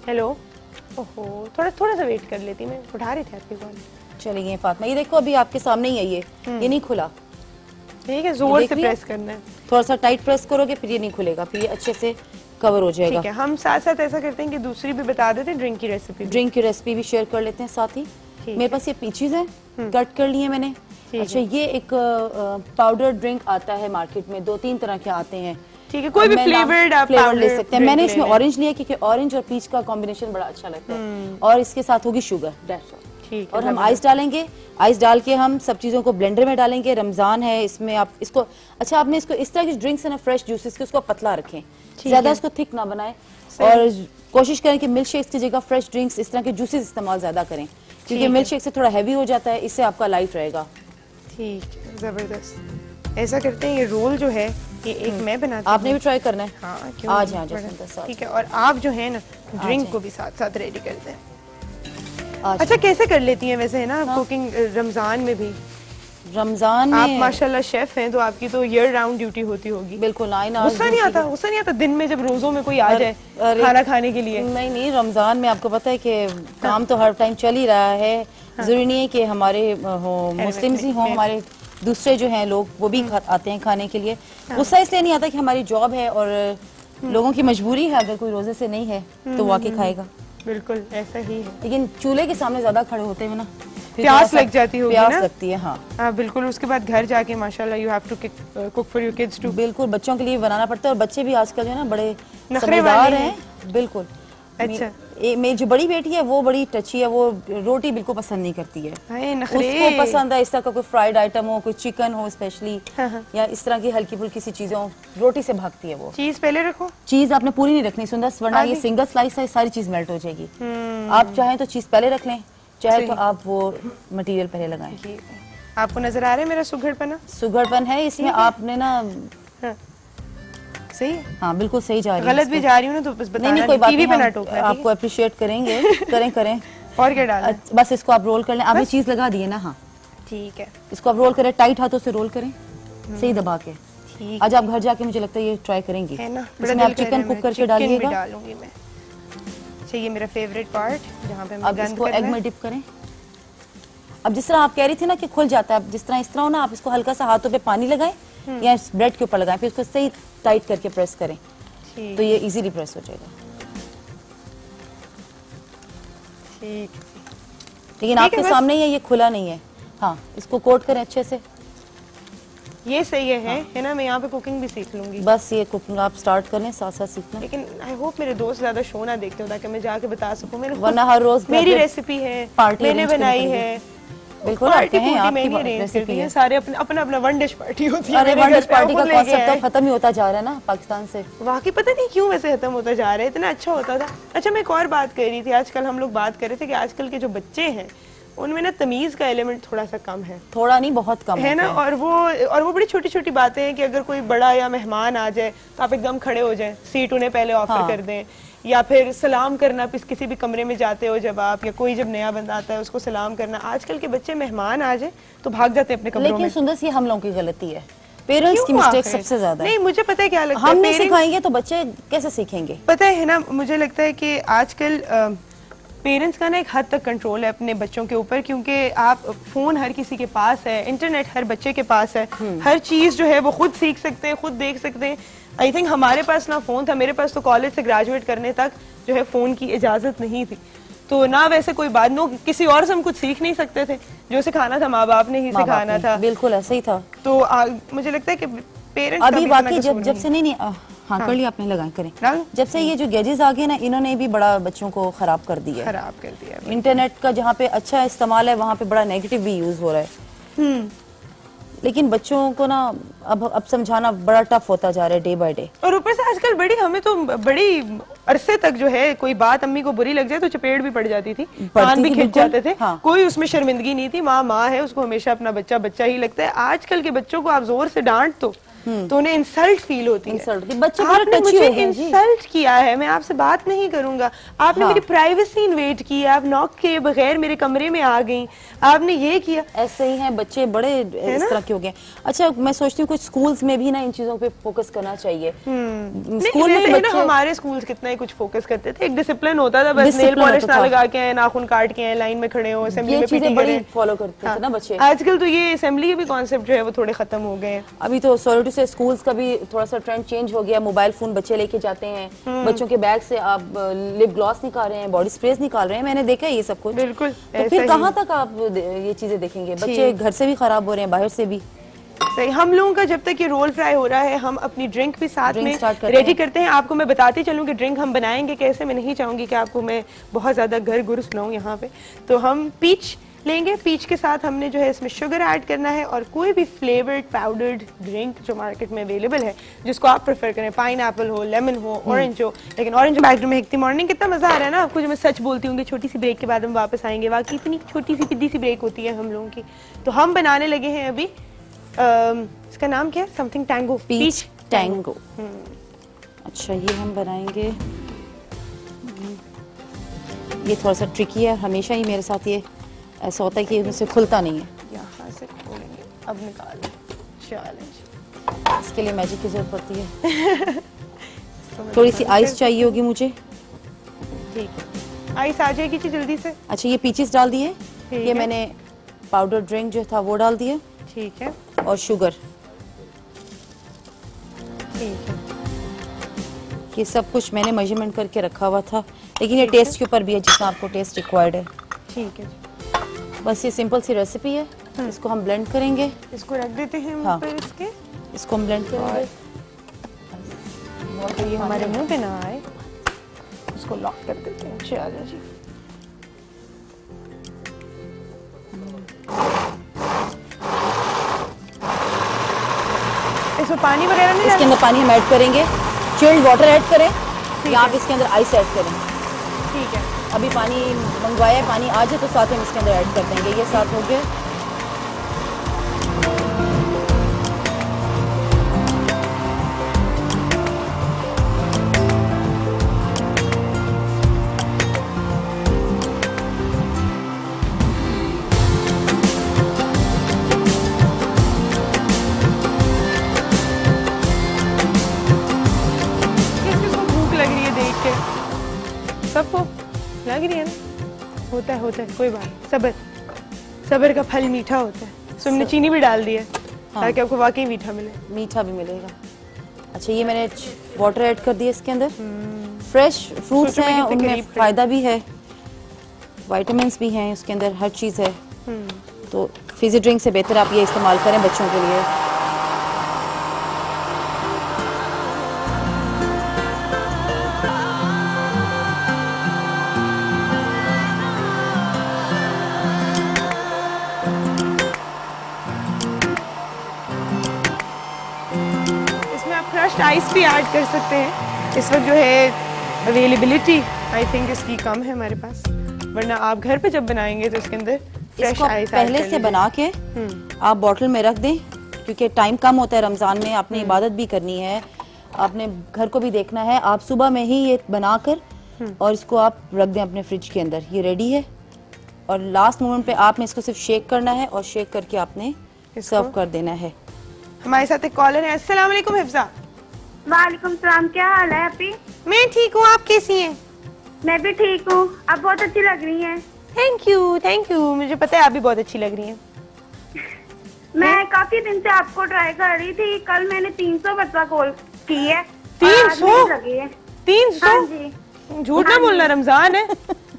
हेलो। ओहो, थोड़ा सा वेट कर लेती, मैं उठा रही थी आपकी कॉल। चलिए फातिमा, ये देखो अभी आपके सामने ही है, ये नहीं खुला। ठीक है, जोर से प्रेस करना है, थोड़ा सा टाइट प्रेस करोगे, फिर ये नहीं खुलेगा, फिर ये अच्छे से कवर हो जाएगा। ठीक है, हम साथ साथ ऐसा करते हैं कि दूसरी भी बता देते हैं, ड्रिंक की रेसिपी भी शेयर कर लेते हैं साथ ही। मेरे पास ये पीचीज है, कट कर लिए मैंने। अच्छा, ये एक पाउडर ड्रिंक आता है मार्केट में, 2-3 तरह के आते हैं। ठीक है, कोई भी फ्लेवर ले सकते हैं। मैंने इसमें ऑरेंज लिया क्योंकि ऑरेंज और पीच का कॉम्बिनेशन बड़ा अच्छा लगता है, और इसके साथ होगी शुगर, ठीक। और हम आइस डालेंगे, आइस डाल के हम सब चीजों को ब्लेंडर में डालेंगे। रमजान है, इसमें आप इसको, अच्छा आपने इसको इस तरह की ड्रिंक्स है ना, फ्रेश जूसेस के, उसको पतला रखें, ज्यादा इसको थिक ना बनाएं, और कोशिश करें कि मिल्क शेक्स की जगह फ्रेश ड्रिंक्स, इस तरह के जूसेस इस्तेमाल ज्यादा करें, क्योंकि मिल्क शेक से थोड़ा हैवी हो जाता है, इससे आपका लाइट रहेगा। ठीक, जबरदस्त। ऐसा करते हैं, ये रोल जो है ये एक मैं बनाती हूं, आपने भी ट्राई करना है। हाँ, आज ठीक है, और आप जो है ना ड्रिंक को भी साथ साथ रेडी करते हैं। अच्छा, कैसे कर लेती हैं वैसे है ना कुकिंग रमजान में भी? रमजान में आप माशाल्लाह शेफ हैं, तो आपकी तो ईयर राउंड ड्यूटी होती होगी। बिल्कुल, गुस्सा नहीं आता दिन में जब रोजों में कोई आ जाए खाना खाने के लिए? नहीं, रमजान में आपको पता है कि काम तो हर टाइम चल ही रहा है। जरूरी नहीं है कि हमारे मुस्लिम्स ही हों, हमारे दूसरे जो हैं लोग वो भी आते हैं खाने के लिए। गुस्सा इसलिए नहीं आता कि हमारी जॉब है और लोगों की मजबूरी है, अगर कोई रोजे से नहीं है तो वो आके खाएगा। बिल्कुल ऐसा ही है, लेकिन चूल्हे के सामने ज्यादा खड़े होते हैं ना, प्यास लग जाती होगी प्यास ना? लगती है। हाँ बिल्कुल। उसके बाद घर जाके माशाल्लाह you have to cook for your kids too. बिल्कुल, बच्चों के लिए बनाना पड़ता है, और बच्चे भी आजकल जो है ना बड़े नखरे समझदार वाले हैं। बिल्कुल। अच्छा। मेरी जो बड़ी बेटी है वो बड़ी टची है, वो रोटी बिल्कुल पसंद नहीं करती है। उसको पसंद है इस तरह का कोई फ्राइड आइटम हो, कोई चिकन हो स्पेशली, या इस तरह की हल्की फुल्की सी चीजें हो, रोटी से भागती है वो। चीज पहले रखो। चीज आपने पूरी नहीं रखनी सुंदर, वरना ये सिंगल स्लाइस है, सारी चीज मेल्ट हो जाएगी। आप चाहें तो चीज पहले रख लें, चाहे तो आप वो मटेरियल पहले लगाएं। आपको नजर आ रहा है मेरा सुघड़पना? सुघड़पन है इसमें, आपने ना सही है? हाँ बिल्कुल सही जा रही है। गलत भी जा रही हूँ ना तो बस बताना। नहीं कोई बात टीवी पे ना नहीं, टोकना। आपको अप्रिशिएट करेंगे। करें। और क्या डालना है? बस इसको आप रोल कर लें। आपने चीज लगा दी है ना? हाँ ठीक है। इसको आप रोल करें, टाइट हाथों से रोल करें, सही दबा के। आज आप घर जाके मुझे लगता है ये ट्राई करेंगी, है ना? इसमें आप चिकन कुक करके डालिएगा। डालूंगी मैं। अच्छा ये मेरा फेवरेट पार्ट, जहाँ पे अब इसको एग में डिप करें। अब जिस तरह आप कह रही थी ना कि खुल जाता है, अब जिस तरह इस तरह हो ना, आप इसको हल्का सा हाथों पे पानी लगाएं या इस ब्रेड के ऊपर लगाएं, फिर इसको सही टाइट करके प्रेस करें तो ये इजीली प्रेस हो जाएगा। ठीक। लेकिन आपके सामने ही है, ये खुला नहीं है। हाँ इसको कोट करें अच्छे से। ये सही है ना? मैं यहाँ पे कुकिंग भी सीख लूंगी। बस ये कुकिंग आप स्टार्ट करने, साथ साथ सीखना। लेकिन आई होप मेरे दोस्त ज्यादा शो ना देखते हो, ताकि मैं जाके बता सकूं। मैंने वरना हर रोज मेरी रेसिपी है, मैंने बनाई है। बिल्कुल आते हैं आपकी रेसिपी है। सारे अपना अपना वन डिश पार्टी होती है। अरे वन डिश पार्टी का कॉन्सेप्ट तो खत्म ही होता जा रहा है ना पाकिस्तान से। वाकई पता नहीं क्यों वैसे खत्म होता जा रहा है, इतना अच्छा होता था। अच्छा मैं एक और बात कर रही थी, आजकल हम लोग बात कर रहे थे कि आजकल के जो बच्चे हैं उनमें ना तमीज का एलिमेंट थोड़ा सा कम है। थोड़ा नहीं बहुत कम है ना? और वो बड़ी छोटी छोटी बातें हैं कि अगर कोई बड़ा या मेहमान आ जाए तो आप एकदम खड़े हो जाएं, सीट उन्हें पहले ऑफर कर दें, या फिर सलाम करना, किसी भी कमरे में जाते हो जब आप, या कोई जब नया बंदा आता है उसको सलाम करना। आजकल के बच्चे मेहमान आ जाए तो भाग जाते हैं अपने कमरों में। लेकिन सुंदर सी हम लोगों की गलती है, पेरेंट्स की मिस्टेक सबसे ज्यादा है। नहीं मुझे पता है क्या लगता है, हम नहीं सिखाएंगे तो बच्चे कैसे सीखेंगे? पता है ना, मुझे लगता है कि आजकल पेरेंट्स का ना एक हद तक कंट्रोल है अपने बच्चों के ऊपर, क्योंकि आप फोन हर किसी के पास है, इंटरनेट हर बच्चे के पास है, हर चीज जो है वो खुद सीख सकते हैं, खुद देख सकते हैं। आई थिंक हमारे पास ना फोन था, मेरे पास तो कॉलेज से ग्रेजुएट करने तक जो है फोन की इजाजत नहीं थी, तो ना वैसे कोई बात, नो किसी और से हम कुछ सीख नहीं सकते थे, जो सिखाना था माँ बाप ने ही सिखाना था। बिल्कुल ऐसा ही था। तो मुझे लगता है कि पेरेंट्स अभी बाकी जब से नहीं हाँ कर लिया आपने, लगाए करें। जब से ये जो गैजेट्स आ गए ना, इन्होंने भी बड़ा बच्चों को खराब कर दिया है। इंटरनेट का जहाँ पे अच्छा इस्तेमाल है वहाँ पे बड़ा नेगेटिव भी यूज हो रहा है। लेकिन बच्चों को ना अब समझाना बड़ा टफ होता जा रहा है डे बाय डे। और ऊपर से आजकल हमें तो बड़ी अरसे तक जो है कोई बात अम्मी को बुरी लग जाए तो चपेट भी पड़ जाती थी, कान भी खिंच जाते थे। हाँ। कोई उसमें शर्मिंदगी नहीं थी, माँ है, उसको हमेशा अपना बच्चा बच्चा ही लगता है। आजकल के बच्चों को आप जोर से डांट तो उन्हें इंसल्ट फील होती है। बच्चे आपने मुझे इंसल्ट किया है, मैं आपसे बात नहीं करूंगा, आपने मेरी प्राइवेसी इन्वेड की, आप नॉक के बगैर मेरे कमरे में आ गई, आपने ये किया। ऐसे ही हैं बच्चे, बड़े इस तरह के हो गए। अच्छा मैं सोचती हूँ कुछ स्कूल्स में भी ना इन चीजों पे फोकस करना चाहिए। स्कूल में बच्चे, हमारे स्कूल्स कितना ही कुछ फोकस करते थे, एक डिसिप्लिन होता था, बस नेल पॉलिश ना लगा के आए, नाखून काट के आए, लाइन में खड़े हो, असेंबली में पीटी करें, फॉलो करते थे ना बच्चे। आजकल तो ये असेंबली के भी कॉन्सेप्ट जो है वो थोड़े खत्म हो गए हैं। अभी तो सॉरी से स्कूल्स का भी थोड़ा सा ट्रेंड चेंज हो गया, मोबाइल फोन बच्चे लेके जाते हैं, बच्चों के बैग से आप लिप ग्लॉस निकाल रहे हैं, बॉडी स्प्रेस निकाल रहे हैं, मैंने देखा है ये सब कुछ। बिल्कुल। तो फिर कहाँ तक आप ये चीजें देखेंगे? बच्चे घर से भी खराब हो रहे हैं, बाहर से भी। सही। हम लोगों का जब तक ये रोल फ्राई हो रहा है, हम अपनी ड्रिंक भी साथ में रेडी करते हैं। आपको मैं बताती चलूँ कि ड्रिंक हम बनाएंगे कैसे। मैं नहीं चाहूंगी कि आपको मैं बहुत ज्यादा घर गुर सुनाऊं यहाँ पे। तो हम पीच लेंगे, पीच के साथ हमने जो है इसमें शुगर ऐड करना है, और कोई भी फ्लेवर्ड पाउडर्ड ड्रिंक जो मार्केट में अवेलेबल है, जिसको आप प्रेफर करें, पाइनएप्पल हो, लेमन हो, ऑरेंज हो। लेकिन ऑरेंज बैकग्राउंड में हेक्ती मॉर्निंग कितना मजा आ रहा है ना आपको, जो मैं सच बोलती हूँ। छोटी सी ब्रेक के बाद हम वापस आएंगे, वाकई इतनी छोटी सी पिद्दी सी ब्रेक होती है हम लोगों की। तो हम बनाने लगे हैं अभी, इसका नाम क्या है? Something tango, peach tango. अच्छा ये हम बनाएंगे, ये थोड़ा सा ट्रिकी है, हमेशा ही मेरे साथ ये ऐसा होता है कि मुझसे खुलता नहीं है। यहाँ से खोलेंगे, अब निकाल चलें। इसके लिए मैजिक की जरूरत पड़ती है। थोड़ी सी आइस चाहिए होगी मुझे। ठीक है, आइस आ जाएगी जी जल्दी से। अच्छा ये पीचेस डाल दिए, ये मैंने पाउडर ड्रिंक जो था वो डाल दिया। ठीक है। और शुगर। ठीक है। ये सब कुछ मैंने मेजरमेंट करके रखा हुआ था, लेकिन ये टेस्ट के ऊपर भी है, जितना आपको टेस्ट रिक्वायर्ड है। ठीक है, बस ये सिंपल सी रेसिपी है। इसको हम ब्लेंड करेंगे, इसको रख देते हैं हाँ। ऊपर इसके। इसको हम ब्लेंड करेंगे। तो ये हमारे मुंह पे ना आए, उसको लॉक कर देते हैं। चलो जी, इसमें पानी वगैरह नहीं, इसके अंदर पानी हम ऐड करेंगे, चिल्ड वाटर ऐड करें, या आप इसके अंदर आइस ऐड करें। ठीक है, अभी पानी मंगवाया है, पानी आ जाए तो साथ हम इसके अंदर ऐड कर देंगे। ये साथ हो गया। सबको लग रही है ना? होता है कोई बात नहीं। सब्र, सब्र का फल मीठा होता है। तुमने चीनी भी डाल दी है, ताकि आपको वाकई मीठा मिले। मीठा भी मिलेगा। अच्छा, ये मैंने वाटर ऐड कर दिया इसके अंदर। फ्रेश फ्रूट्स हैं, उनमें फायदा भी है, विटामिन्स भी हैं, उसके अंदर हर चीज़ है। तो फिजी ड्रिंक से बेहतर आप ये इस्तेमाल करें बच्चों के लिए। आइस भी ऐड कर सकते हैं। इस वक्त जो है अवेलेबिलिटी आई थिंक इसकी कम है हमारे पास, वरना आप घर पे जब बनाएंगे तो इसके अंदर फ्रेश आइस पहले से बना के आप बॉटल में रख दें, क्योंकि टाइम कम होता है रमजान में, आपने इबादत भी करनी है, आपने घर को भी देखना है। आप सुबह में ही ये बनाकर और इसको आप रख दें अपने फ्रिज के अंदर। ये रेडी है और लास्ट मोमेंट पे आपने इसको सिर्फ शेक करना है और शेक करके आपने सर्व कर देना है। हमारे साथ एक कॉलर है। अस्सलाम वालेकुम हिफ्जा। वालेकुम सलाम, क्या हाल है आपकी? मैं ठीक हूँ, आप कैसी हैं? मैं भी ठीक हूँ, आप बहुत अच्छी लग रही हैं। थैंक यू, मुझे पता है आप भी बहुत अच्छी लग रही हैं। मैं काफी दिन से आपको ट्राई कर रही थी, कल मैंने 300 बच्चा कॉल की है। 300 लगी है? 300? हाँ जी। झूठ ना बोलना, रमजान है।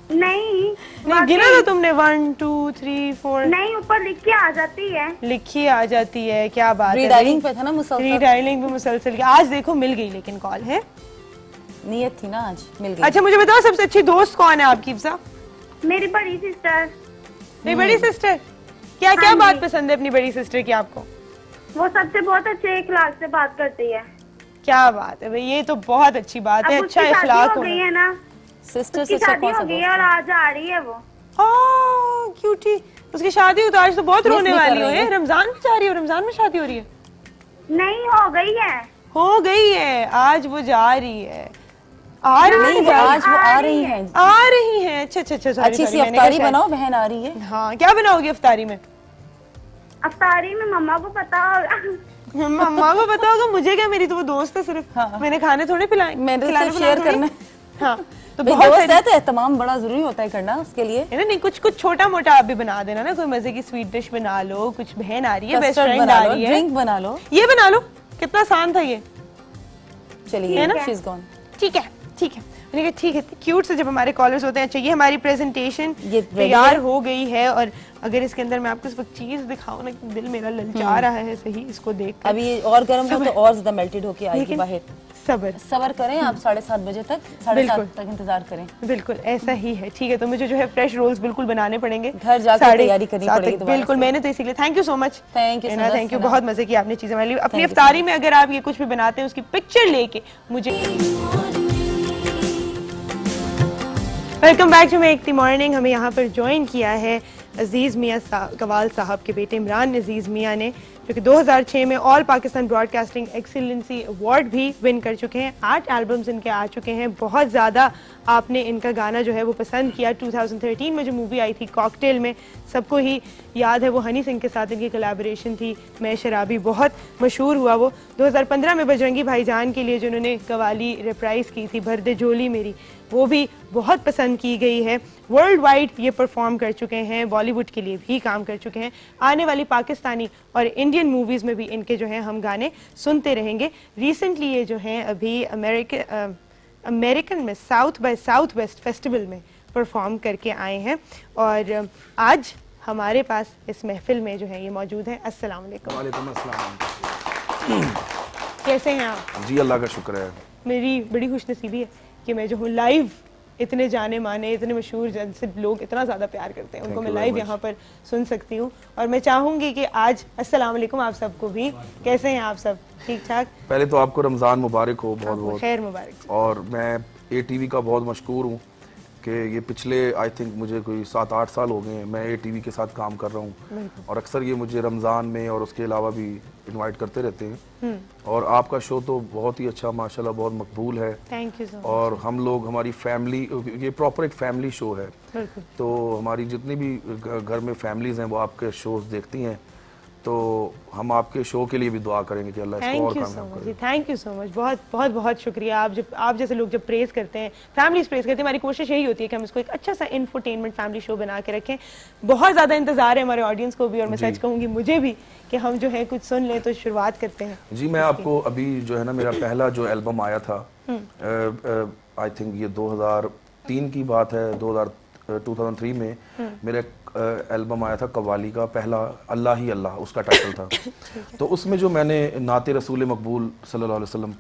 नहीं गिना तो तुमने 1 2 3 4। नहीं, ऊपर लिख के आ जाती है। लिखी आ जाती है, क्या बात है। रीडायलिंग पे था ना मुसलसल। रीडायलिंग पे मुसलसल। आज देखो मिल गई, लेकिन कॉल है, नियत थी ना, आज मिल गई। अच्छा मुझे बताओ सबसे अच्छी दोस्त कौन है आपकी हिफ्जा? मेरी बड़ी सिस्टर। मेरी बड़ी सिस्टर? क्या क्या बात पसंद है अपनी बड़ी सिस्टर की आपको? वो सबसे बहुत अच्छे इखलाक से बात करती है। क्या बात है भाई, ये तो बहुत अच्छी बात है। अच्छा इखलाक हो गई है ना, सिस्टर उसकी शादी हो गई है और आज आ रही है वो। क्यूटी, उसकी शादी हो तो आज तो बहुत रोने वाली हो। रमजान में जा रही हो? रमजान में शादी हो रही है? नहीं, हो गई है। हो गई है, आज वो जा रही है। आज वो आ रही है। अच्छा अच्छी सी अफ्तारी बनाओ, बहन आ रही है। हाँ, क्या बनाओगी अफ्तारी में? अफ्तारी में मम्मा को पता होगा। मम्मा को पता होगा, मुझे क्या, मेरी तो वो दोस्त है सिर्फ। हाँ। मैंने खाने थोड़े पिलाए, मैंने शेयर करना। हाँ, तो बहुत है तो एहतमाम बड़ा जरूरी होता है करना उसके लिए, है ना। नहीं, कुछ छोटा मोटा आप भी बना देना ना, कोई मजे की स्वीट डिश बना लो, कुछ बहन आ रही है, बेस्ट फ्रेंड आ रही है, ड्रिंक बना लो, ये बना लो। कितना आसान था ये। चलिए, है ना, शी इज गॉन। ठीक है। मैंने कहा ठीक है। क्यूट से जब हमारे कॉलर्स होते हैं। चाहिए हमारी प्रेजेंटेशन तैयार हो गई है, और अगर इसके अंदर मैं आपको इस वक्त चीज दिखाऊं ना, दिल मेरा ललचा रहा है सही इसको देख। अभी और गर्म हो तो और ज्यादा मेल्टेड होके आएगी बाहर। सबर करें आप, 7:30 बजे तक, 7:30 तक इंतजार करें। बिल्कुल ऐसा ही है। ठीक है, तो मुझे जो है फ्रेश रोल्स बिल्कुल बनाने पड़ेंगे, घर जाकर तैयारी करनी पड़ेगी। बिल्कुल, मैंने तो इसीलिए thank you so much. Thank you, बहुत मजे की आपने चीजें हमारे लिए। अपनी इफ्तारी में अगर आप ये कुछ भी बनाते हैं, उसकी पिक्चर लेके मुझे। Welcome back to make the morning. हमें यहाँ पर ज्वाइन किया है अजीज़ मियाँ कवाल साहब के बेटे इमरान अजीज़ मियाँ ने, जो कि 2006 में all Pakistan broadcasting excellency award भी विन कर चुके हैं। 8 एल्बम्स इनके आ चुके हैं। बहुत ज़्यादा आपने इनका गाना जो है वो पसंद किया। 2013 में जो मूवी आई थी कॉकटेल में, सबको ही याद है, वो हनी सिंह के साथ इनकी कोलैबोरेशन थी, मैं शराबी, बहुत मशहूर हुआ वो। 2015 में बजरंगी भाईजान के लिए जो उन्होंने कवाली रिप्राइज की थी, भर दे झोली मेरी, वो भी बहुत पसंद की गई है। वर्ल्ड वाइड ये परफॉर्म कर चुके हैं, बॉलीवुड के लिए भी काम कर चुके हैं। आने वाली पाकिस्तानी और इंडियन मूवीज़ में भी इनके जो हैं हम गाने सुनते रहेंगे। रिसेंटली ये जो हैं अभी अमेरिकन में south by south west festival में परफॉर्म करके आए हैं और आज हमारे पास इस महफिल में जो है ये मौजूद हैं। अस्सलाम वालेकुम। वालेकुम अस्सलाम। कैसे हैं आप? जी अल्लाह का शुक्र है। मेरी बड़ी खुशनसीबी है कि मैं जो हूँ लाइव इतने जाने माने इतने मशहूर जिनसे लोग इतना ज़्यादा प्यार करते हैं उनको मैं लाइव यहाँ पर सुन सकती हूँ और मैं चाहूँगी कि आज अस्सलाम वालेकुम आप सबको भी। कैसे हैं आप सब? ठीक ठाक। पहले तो आपको रमज़ान मुबारक हो, बहुत बहुत खैर मुबारक। और मैं ATV का बहुत मशकूर हूँ कि ये पिछले आई थिंक मुझे कोई 7-8 साल हो गए हैं मैं ATV के साथ काम कर रहा हूँ और अक्सर ये मुझे रमज़ान में और उसके अलावा भी इनवाइट करते रहते हैं और आपका शो तो बहुत ही अच्छा माशाल्लाह बहुत मकबूल है। Thank you so much. और हम लोग हमारी फैमिली ये प्रॉपर एक फैमिली शो है तो हमारी जितनी भी घर में फैमिलीज हैं वो आपके शोज देखती हैं तो हम आपके शो के लिए भी दुआ करेंगे कि अल्लाह इसको और कामयाब करे। Thank you so much. बहुत बहुत बहुत शुक्रिया। आप जैसे लोग जब प्रेज करते हैं फैमिलीज प्रेज करते हैं हमारी कोशिश यही होती है कि हम इसको एक अच्छा सा इंफोटेनमेंट फैमिली शो बना के रखें। बहुत ज़्यादा इंतजार है हमारे ऑडियंस को भी और मैं सच कहूँगी मुझे भी कि हम जो है कुछ सुन लें तो शुरुआत करते हैं। जी मैं आपको अभी जो है ना मेरा पहला जो एल्बम आया था आई थिंक ये 2003 की बात है 2003 में मेरा एल्बम आया था कव्वाली का पहला अल्लाह ही अल्लाह उसका टाइटल था तो उसमें जो मैंने नाते रसूल मकबूल सल्लल्लाहु अलैहि वसल्लम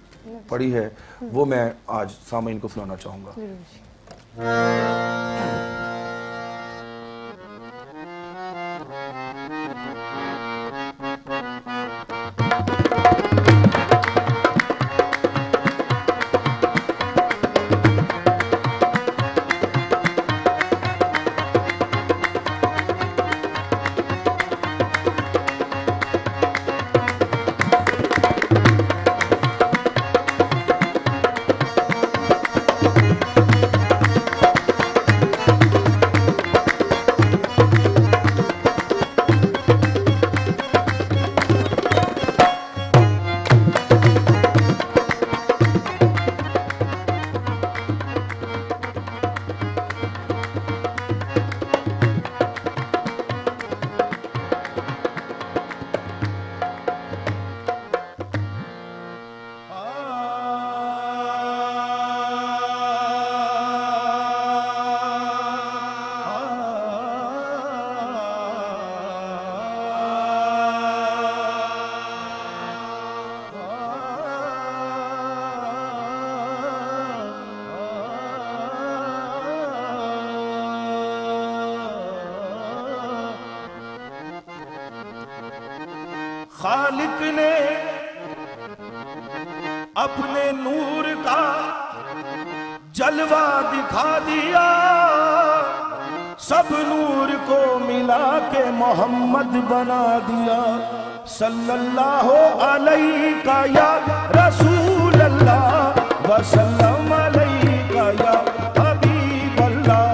पढ़ी है वो मैं आज सामईन को सुनाना चाहूँगा। खालिक ने अपने नूर का जलवा दिखा दिया सब नूर को मिला के मोहम्मद बना दिया सल्लल्लाहु अलैका या रसूल अल्लाह वसल्लम अलैका या हबीब अल्लाह।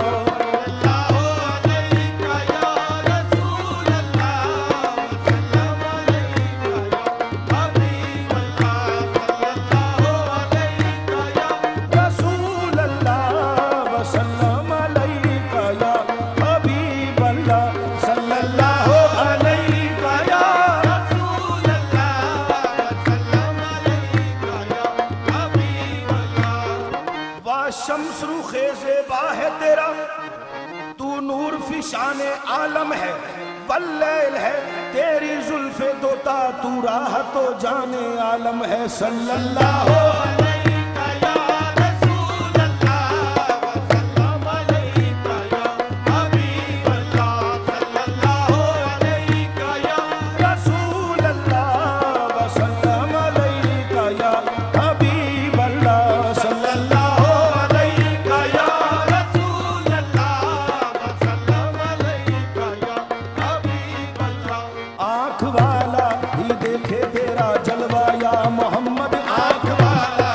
शम्सु खेज़ेबा है तेरा तू नूर फिशाने आलम है वल्लैल है तेरी जुल्फे दोता तू राह तो जाने आलम है सल्लल्लाहु अलैका या रसूल अल्लाह वसल्लम अलैका या हबीब अल्लाह सल्लल्लाहु अलैका या रसूल अल्लाह वसल्लम अलैका या हबीब अल्लाह सल्लल्लाहु मोहम्मद आँख वाला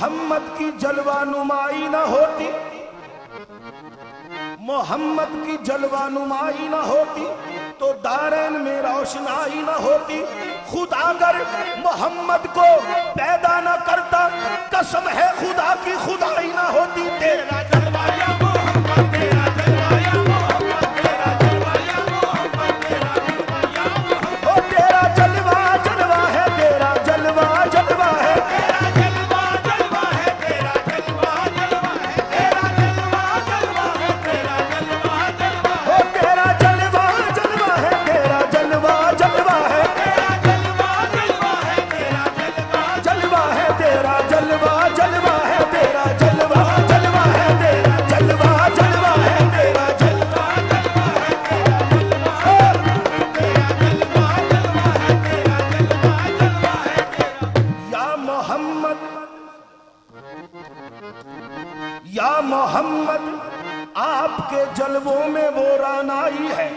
मोहम्मद की जलवा नुमाई न होती, मोहम्मद की जलवा नुमाई न होती तो दारैन में रोशनाई न होती। खुदा अगर मोहम्मद को पैदा न करता, कसम है खुदा की खुदाई न होती। तेरा जलवा या मोहम्मद, तेरा जलवा या मोहम्मद, तेरा जलवा या मोहम्मद, तेरा जलवा या मोहम्मद। ओ तेरा जलवा जलवा है, तेरा जलवा जलवा है, तेरा जलवा जलवा है, तेरा जलवा जलवा है, तेरा जलवा जलवा है, तेरा जलवा जलवा। ओ तेरा जलवा जलवा है, तेरा जलवा जलवा है, तेरा जलवा जलवा है, तेरा जलवा जलवा है, तेरा जलवा जलवा है, तेरा जलवा जलवा है, तेरा जलवा जलवा है, तेरा जलवा जलवा है, तेरा जलवा जलवा है, तेरा जलवा जलवा है। या मोहम्मद, या मोहम्मद आपके जलवों में वो रानाई है,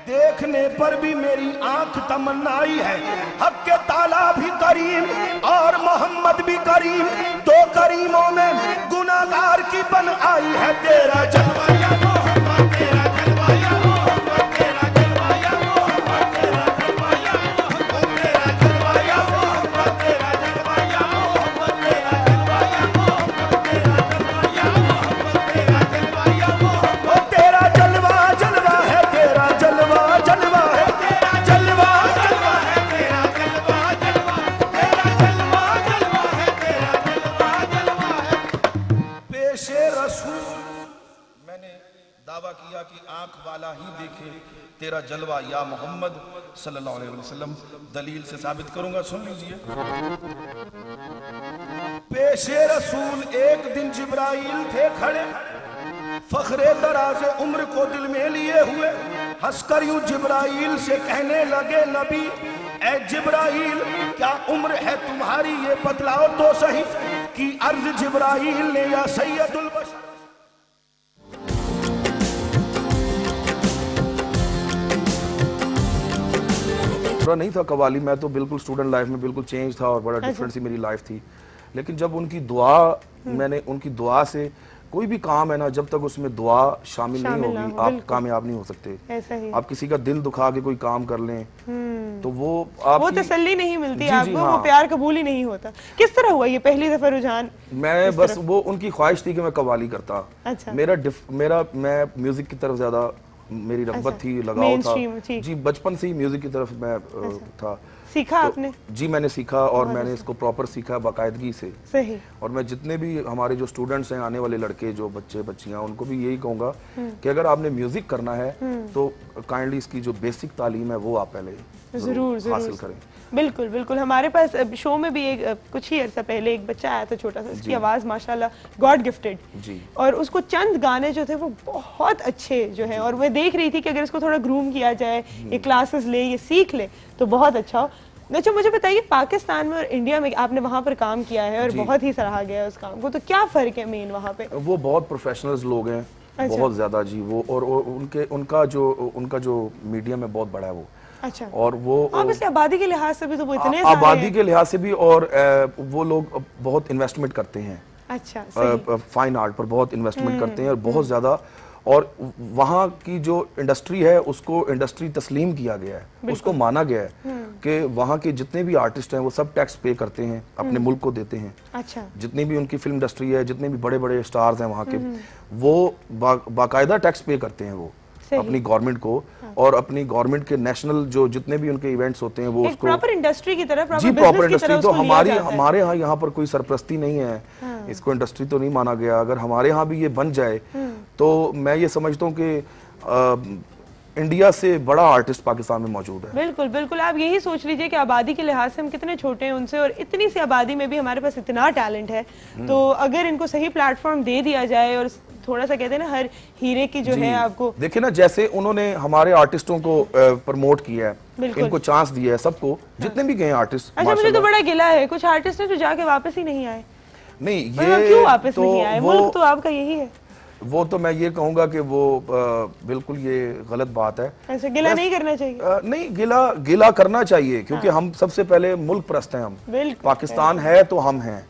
देखने पर भी मेरी आंख तमन्नाई है। हक के ताला भी करीम और मोहम्मद भी करीम, दो करीमों में गुनाहगार की बन आई है। तेरा जलवा या मोहम्मद, तेरा जलवा या मोहम्मद, तेरा जलवा या मोहम्मद, तेरा जलवा या मोहम्मद, तेरा जलवा या मोहम्मद, तेरा जलवा या मोहम्मद, तेरा जलवा या मोहम्मद, तेरा जलवा या मोहम्मद, तेरा जलवा या मोहम्मद। ओ तेरा जलवा जलवा है, तेरा जलवा जलवा है, तेरा जलवा जलवा है, तेरा जलवा जलवा, तेरा जलवा जलवा है, तेरा जलवा जलवा है। पेशे रसूल मैंने दावा किया कि आंख वाला ही देखे तेरा जलवा या मोहम्मद सल्लल्लाहु अलैहि वसल्लम। दलील से साबित करूंगा, सुन लीजिए। पेशे रसूल एक दिन जिब्राइल थे खड़े, फखरे दराज उम्र को दिल में लिए हुए, हंसकर यूं जिब्राइल से कहने लगे नबी, ए जिब्राइल क्या उम्र है तुम्हारी ये बतलाओ तो सही। कि अर्ज जिब्राइल ने या सैयदुल बशर। नहीं था कवाली, मैं तो बिल्कुल स्टूडेंट लाइफ में बिल्कुल चेंज था और बड़ा डिफरेंट सी मेरी लाइफ थी। लेकिन जब उनकी दुआ, मैंने उनकी दुआ से, कोई भी काम है ना, जब तक उसमें दुआ शामिल नहीं होगी आप कामयाब नहीं हो सकते। ऐसा ही। आप किसी का दिल दुखा के कोई काम कर लें तो वो आप तसल्ली नहीं मिलती आपको, वो प्यार कबूल ही नहीं होता। किस तरह हुआ ये पहली दफा रुझान? मैं बस वो उनकी ख्वाहिश थी कि मैं कवाली करता। अच्छा। मैं म्यूजिक की तरफ ज्यादा मेरी रग़बत थी, लगाव था जी, बचपन से ही म्यूजिक की तरफ मैं था। सीखा आपने? जी मैंने सीखा और मैंने इसको प्रॉपर सीखा बाकायदगी से। सही। और मैं जितने भी हमारे जो स्टूडेंट्स हैं, आने वाले लड़के जो बच्चे बच्चियां, उनको भी यही कहूंगा कि अगर आपने म्यूजिक करना है तो काइंडली इसकी जो बेसिक तालीम है वो आप पहले जरूर हासिल करें। बिल्कुल बिल्कुल। हमारे पास शो में भी एक कुछ ही अर्सा पहले एक बच्चा आया था छोटा सा, उसकी आवाज़ माशाल्लाह गॉड गिफ्टेड जी, और उसको चंद गाने जो थे वो बहुत अच्छे जो है, और मैं देख रही थी कि अगर इसको थोड़ा ग्रूम किया जाए, ये क्लासेस ले, ये सीख ले तो बहुत अच्छा हो। अच्छा मुझे बताइए, पाकिस्तान में और इंडिया में आपने वहाँ पर काम किया है और बहुत ही सराहा गया है उस काम को, तो क्या फ़र्क है मेन वहाँ पे? वो बहुत प्रोफेशनल्स लोग हैं। अच्छा। बहुत ज़्यादा जी, वो और उनका जो मीडियम है बहुत बड़ा है वो। अच्छा। और वो ऑब्वियसली आबादी के लिहाज से भी तो वो इतने आबादी के लिहाज से भी, और वो लोग बहुत इन्वेस्टमेंट करते हैं। अच्छा। फाइन आर्ट पर बहुत इन्वेस्टमेंट करते हैं और बहुत ज़्यादा, और वहाँ की जो इंडस्ट्री है उसको इंडस्ट्री तस्लीम किया गया है, उसको माना गया है कि वहाँ के जितने भी आर्टिस्ट हैं वो सब टैक्स पे करते हैं, अपने मुल्क को देते हैं। अच्छा। जितनी भी उनकी फिल्म इंडस्ट्री है, जितने भी बड़े बड़े स्टार्स हैं वहाँ के, वो बाकायदा टैक्स पे करते हैं वो अपनी गवर्नमेंट को। हाँ। और अपनी गवर्नमेंट के नेशनल जो जितने भी उनके इवेंट्स होते हैं वो उसको प्रॉपर इंडस्ट्री की तरह, जी प्रॉपर इंडस्ट्री। तो हमारे यहाँ पर कोई सरपरस्ती नहीं है। हाँ। इसको इंडस्ट्री तो नहीं माना गया। अगर हमारे यहाँ भी ये बन जाए तो मैं ये समझता हूँ कि इंडिया से बड़ा आर्टिस्ट पाकिस्तान में मौजूद है। बिल्कुल बिल्कुल। आप यही सोच लीजिए कि आबादी के लिहाज से हम कितने छोटे हैं उनसे, और इतनी सी आबादी में भी हमारे पास इतना टैलेंट है। तो अगर इनको सही प्लेटफॉर्म दे दिया जाए, और थोड़ा सा कहते हैं ना हर हीरे की जो है, आपको देखिए ना जैसे उन्होंने हमारे आर्टिस्टों को प्रमोट किया है, इनको चांस दिया है सबको। हाँ। जितने भी गए आर्टिस्ट। अच्छा, मुझे तो बड़ा गिला है कुछ आर्टिस्ट है जो जाके वापस ही नहीं आए। नहीं, ये क्यों वापस नहीं आए? मुल्क तो आपका यही है। वो तो मैं ये कहूंगा कि वो बिल्कुल ये गलत बात है। ऐसे गिला नहीं करना चाहिए। नहीं, गिला करना चाहिए, क्योंकि हम सबसे पहले मुल्क परस्त हैं। हम पाकिस्तान है तो हम हैं,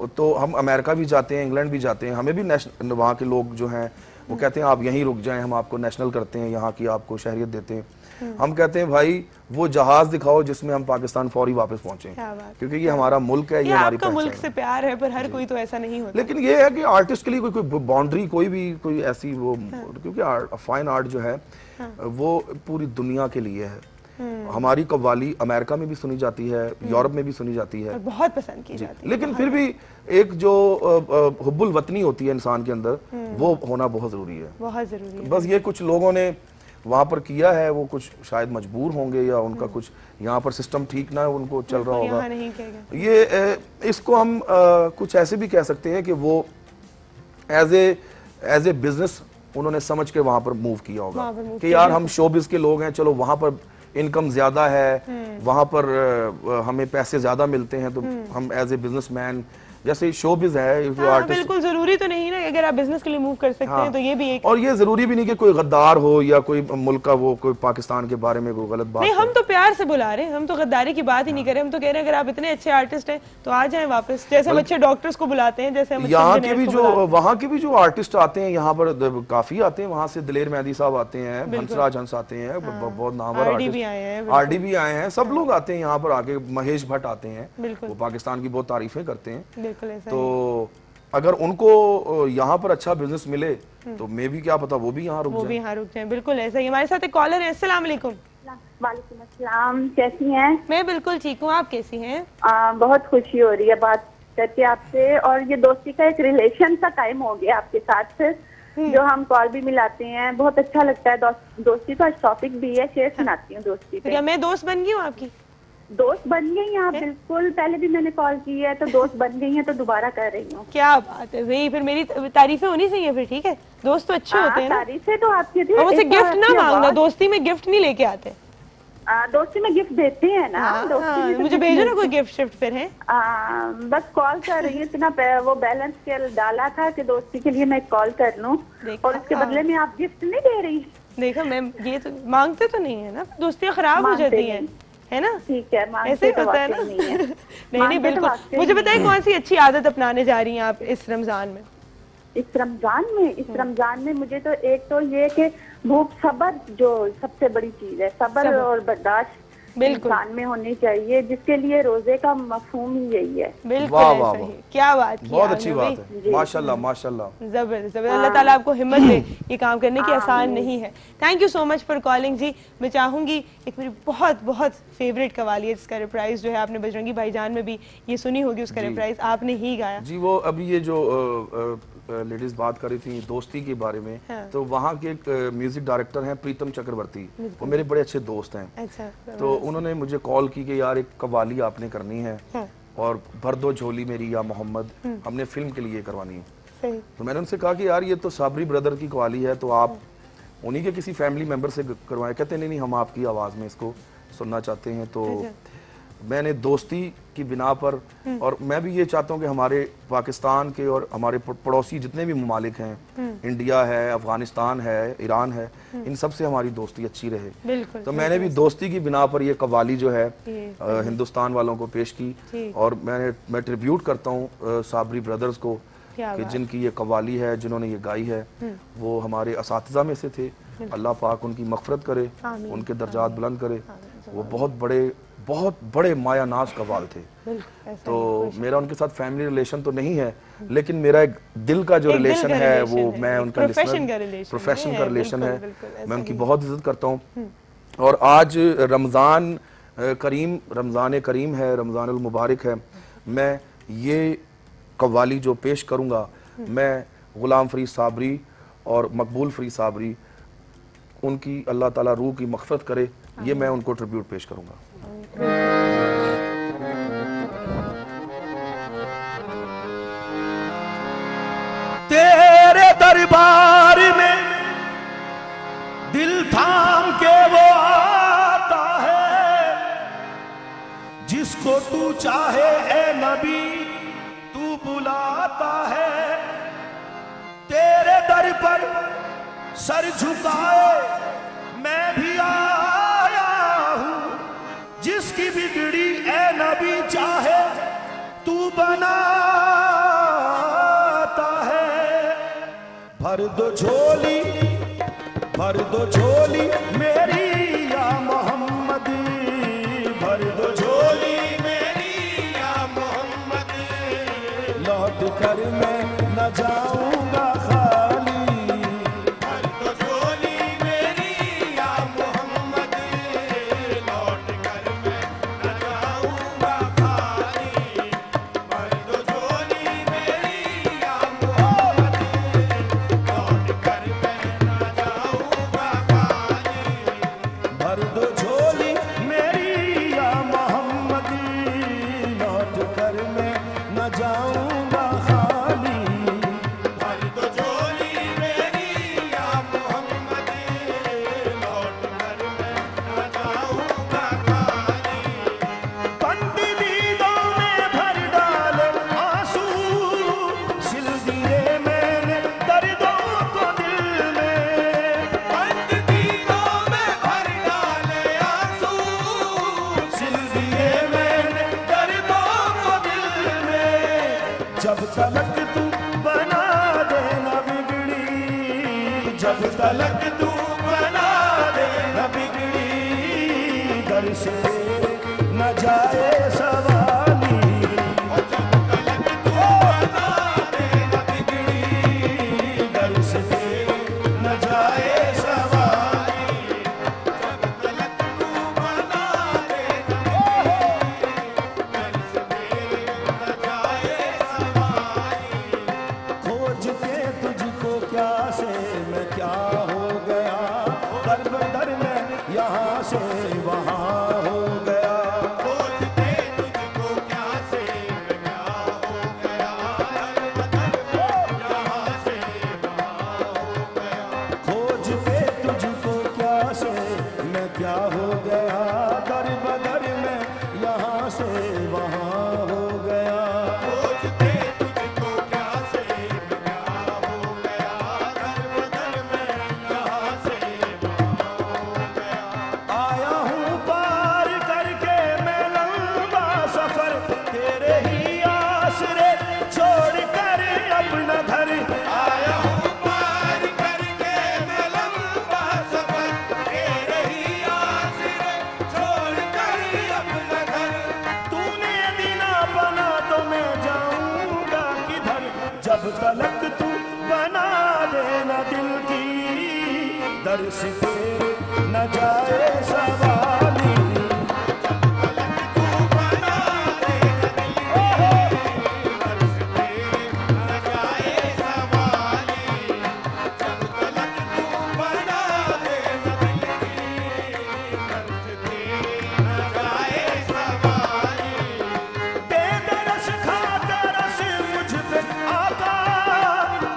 तो हम अमेरिका भी जाते हैं, इंग्लैंड भी जाते हैं, हमें भी वहाँ के लोग जो हैं वो कहते हैं आप यहीं रुक जाएं, हम आपको नेशनल करते हैं, यहाँ की आपको शहरियत देते हैं। हम कहते हैं भाई वो जहाज दिखाओ जिसमें हम पाकिस्तान फौरी वापस पहुंचे, क्योंकि ये हमारा मुल्क है, ये हमारी पहचान है। मुल्क से प्यार है, पर हर कोई तो ऐसा नहीं होता। लेकिन ये है कि आर्टिस्ट के लिए कोई बाउंड्री कोई ऐसी वो, क्योंकि फाइन आर्ट जो है वो पूरी दुनिया के लिए है। हमारी कव्वाली अमेरिका में भी सुनी जाती है, यूरोप में भी सुनी जाती है, बहुत पसंद की जाती है। लेकिन फिर भी एक जो हुब्बुल वतनी होती है इंसान के अंदर, वो होना बहुत जरूरी है, बहुत जरूरी है। बस ये कुछ लोगों ने वहाँ पर किया है, वो कुछ शायद मजबूर होंगे या उनका कुछ यहाँ पर सिस्टम ठीक ना उनको चल रहा होगा। ये इसको हम कुछ ऐसे भी कह सकते हैं कि वो एज ए बिजनेस उन्होंने समझ के वहाँ पर मूव किया होगा कि यार हम शोबिज के लोग हैं, चलो वहाँ पर इनकम ज्यादा है, वहाँ पर हमें पैसे ज्यादा मिलते हैं, तो हम एज ए बिजनेसमैन, जैसे शोबिज है जो आर्टिस्ट, बिल्कुल जरूरी तो नहीं ना, अगर आप बिजनेस के लिए मूव कर सकते हैं तो ये भी एक, और ये जरूरी भी नहीं कि कोई गद्दार हो या कोई मुल्क का वो कोई पाकिस्तान के बारे में कोई गलत बात नहीं। हम तो प्यार से बुला रहे हैं, हम तो गद्दारी की बात ही नहीं कर रहे, हम तो कह रहे हैं अगर आप इतने अच्छे आर्टिस्ट हैं तो आ जाएं वापस, जैसे हम अच्छे डॉक्टर्स को बुलाते हैं, जैसे हम यहाँ के भी जो वहाँ के भी जो आर्टिस्ट आते हैं यहाँ पर काफी आते हैं, वहाँ से दिलेर मेहंदी साहब आते हैं, हंसराज हंस आते हैं, बहुत नामवर आरडी भी आए हैं, सब लोग आते हैं यहाँ पर आके, महेश भट्ट आते हैं, वो पाकिस्तान की बहुत तारीफें करते हैं। तो अगर उनको यहाँ पर अच्छा बिजनेस मिले तो मैं भी क्या पता वो भी यहाँ रुक जाए। बिल्कुल ऐसा ही। हमारे साथ एक कॉलर है। अस्सलाम वालेकुम। वालेकुम अस्सलाम, कैसी हैं? मैं बिल्कुल ठीक हूँ, आप कैसी हैं? बहुत खुशी हो रही है बात करके आपसे, और ये दोस्ती का एक रिलेशन सा टाइम हो गया आपके साथ, जो हम कॉल भी मिलाते हैं, बहुत अच्छा लगता है। दोस्ती का टॉपिक भी है, शेयर सुनाती हूँ दोस्ती पे। क्या मैं दोस्त बन गई हूँ आपकी? दोस्त बन गई हैं आप? बिल्कुल, पहले भी मैंने कॉल की है, तो दोस्त बन गई हैं, तो दोबारा कर रही हूँ। क्या बात है भाई, फिर मेरी तारीफें होनी चाहिए फिर, ठीक है? दोस्त तो अच्छे होते हैं ना। तारीफें तो आपकी थी। मुझसे गिफ्ट ना मांगना, दोस्ती में गिफ्ट नहीं लेके आते। दोस्ती में गिफ्ट देते हैं ना। मुझे भेजो ना कोई गिफ्ट शिफ्ट फिर है। बस कॉल कर रही हूँ, इतना वो बैलेंस के डाला था कि दोस्ती के लिए मैं कॉल कर लूँ, और उसके बदले में आप गिफ्ट नहीं दे रही। देखो मैम, ये तो मांगते तो नहीं है ना, दोस्तियाँ खराब हो जाती है ना। ठीक है, ऐसे होता है ना। नहीं बिल्कुल। मुझे बताइए कौन सी अच्छी आदत अपनाने जा रही हैं आप इस रमजान में? इस रमजान में मुझे तो एक तो ये कि भूख, सब्र जो सबसे बड़ी चीज है, सब्र और बर्दाश्त इंसान में होनी चाहिए, जिसके लिए रोजे का मफहूम ही यही है। बिल्कुल ऐसा ही। क्या बात की, बहुत अच्छी बात है, माशाल्लाह माशाल्लाह, जबरदस्त। अल्लाह ताला आपको हिम्मत दे, ये काम करने की आसान नहीं है। Thank you so much for calling जी। मैं चाहूंगी, एक मेरी बहुत बहुत फेवरेट कवाली है जिसका रिप्राइज जो है आपने बजरंगी भाईजान में भी ये सुनी होगी, उसका रिप्राइज आपने ही गाया जी। वो अभी ये जो लेडीज बात कर रही थी दोस्ती के बारे में, तो वहाँ के एक म्यूजिक डायरेक्टर हैं प्रीतम चक्रवर्ती, वो मेरे बड़े अच्छे दोस्त हैं। अच्छा, तो उन्होंने मुझे कॉल की कि यार एक कव्वाली आपने करनी है, और भर दो झोली मेरी या मोहम्मद, हमने फिल्म के लिए करवानी है। तो मैंने उनसे कहा कि यार ये तो साबरी ब्रदर की कव्वाली है, तो आप उन्हीं के किसी फैमिली मेंबर से करवाएं। कहते नहीं हम आपकी आवाज़ में इसको सुनना चाहते हैं। तो मैंने दोस्ती की बिना पर, और मैं भी ये चाहता हूँ कि हमारे पाकिस्तान के और हमारे पड़ोसी जितने भी ममालिक हैं, इंडिया है, अफगानिस्तान है, ईरान है, इन सब से हमारी दोस्ती अच्छी रहे। तो मैंने भी दोस्ती की बिना पर ये कव्वाली जो है हिंदुस्तान वालों को पेश की, और मैं ट्रिब्यूट करता हूँ साबरी ब्रदर्स को, कि जिनकी ये कव्वाली है, जिन्होंने ये गाई है, वो हमारे असातिज़ा में से थे। अल्लाह पाक उनकी मग़फ़िरत करे, उनके दर्जात बुलंद करे। वो बहुत बड़े माया नाज कव्वाल थे। तो मेरा उनके साथ फैमिली रिलेशन तो नहीं है, लेकिन मेरा एक दिल का जो रिलेशन है वो मैं उनका प्रोफेशन का रिलेशन है, मैं उनकी बहुत इज्जत करता हूँ। और आज रमज़ान करीम है, रमज़ानुल मुबारक है। मैं ये कव्वाली जो पेश करूँगा, मैं गुलाम फरीद साबरी और मकबूल फरीद साबरी, उनकी अल्लाह ताला रूह की मग़फ़िरत करे, ये मैं उनको ट्रिब्यूट पेश करूँगा। तेरे दरबार में दिल थाम के वो आता है, जिसको तू चाहे है नबी तू बुलाता है। तेरे दरबार सर झुकाए मैं भी आया हूं, जिसकी बिगड़ी ए नबी चाहे तू बनाता है। भर दो झोली मेरी या मोहम्मद, भर दो झोली मेरी या मोहम्मद, लौट कर मैं न जाऊंगा खाली। भर दो झोली मेरी या मोहम्मद, लौट कर मैं न जाऊंगा खाली। भर दो झोली मेरी या मोहम्मद, लौट कर मैं न जाऊंगा खाली। भर दो झोली मेरी या मोहम्मद, लौट कर मैं न जाऊंगा खाली। भर दो झोली मेरी या मोहम्मद, लौट कर मैं न जाऊंगा खाली। पंडित दीदों में भर डाले आंसू, सिल दिए मैंने दर्दों को दिल में। पंडित दीदों में भर डाले आंसू, सिल दिए मैंने दर्दों को दिल में। जब तलक तू बना देना बिगड़ी, जब तलक तू बना देना बिगड़ी, दर से न जाए सवाली। जब तलक तू बना देना बिगड़ी, दर से न जाए सवाली। जब तलक तू बना देना बिगड़ी, दर से न जाए सवाली। खोज के तुझको क्या से मैं क्या हो गया, दर बदर में यहाँ से वहाँ हो गया। खोज के तुझको क्या से मैं क्या हो गया, दर बदर में यहाँ से वहाँ हो गया। खोज के तुझको क्या से मैं क्या हो गया, दर बदर में यहाँ से वहाँ हो गया। खोज के तुझको क्या से मैं क्या हो गया, दर बदर में यहाँ से वहाँ हो गया। आया हूँ पार करके मैं लंबा सफर, तेरे ही आसरे छोड़ कर अपना घर। आया हूँ पार करके मैं लंबा सफर, तेरे ही आसरे छोड़ कर अपना घर। तूने दीना बना तो मैं जाऊंगा किधर, जब तलक तू बना देना दिल की, दर से तेरे न जाए सवाली। जब तलक तू बना देना दिल की, दर से तेरे न जाए सवाली। जब तलक तू बना देना दिल की, दर से तेरे न जाए सवाली। बेदरस खाता रस मुझ पे आका,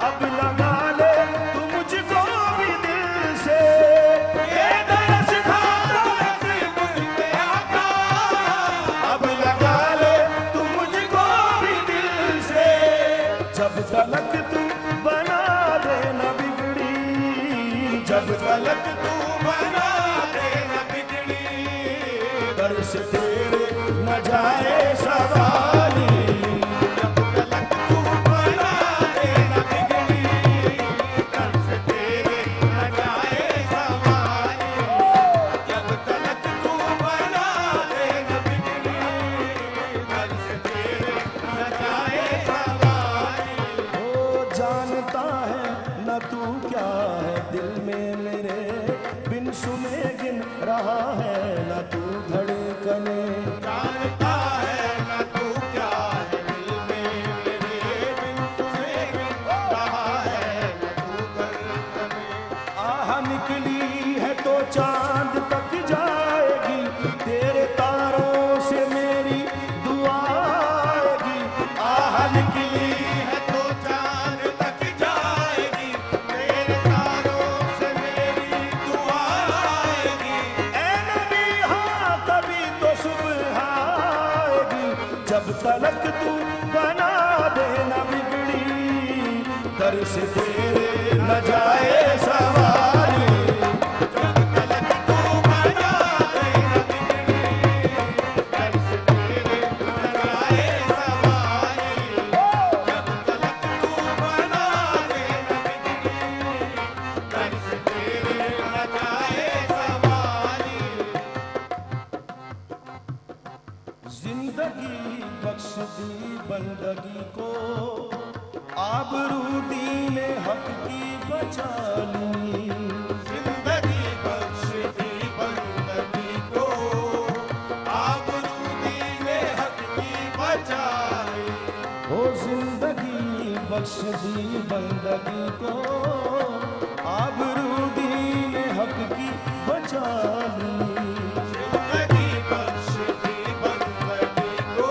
अब लगा ले तू मुझको भी दिल से। बेदरस खाता रस मुझ पे आका, अब लगा ले तू मुझको भी दिल से। जब तलक तू बना देना बिगड़ी, जब तलक तू बना देना बिगड़ी, दर से तेरे न जाए सवाली। जब तलक तू बना देना बिगड़ी, दर से तेरे न जाए सवाली। जब तलक तू बना देना बिगड़ी, दर से तेरे न जाए सवाली। ओ जानता है न तू क्या है दिल में मेरे, बिन सुने गिन रहा है न तू धड़कने। जानता है न तू क्या है दिल में मेरे, बिन सुने गिन रहा है न तू धड़कने। आह निकली है तो चांद तक जाएगी, तेरे तारों से मेरी दुआ आएगी। आह निकली है तो चांद तक जाएगी, तेरे तारों से मेरी दुआ आएगी। ऐ नबी हाँ कभी तो सुबह आएगी, जब तलक तू बना देना बिगड़ी, दर से तेरे न जाए सवाल। आबरू दीन हक की बचा ली, जिंदगी बख्श दी बंदगी को, आबरू दीन हक की बचा ली, ओ जिंदगी बख्श दी बंदगी को, आबरू दीन हक की बचा ली, जिंदगी बख्श दी बंदगी को,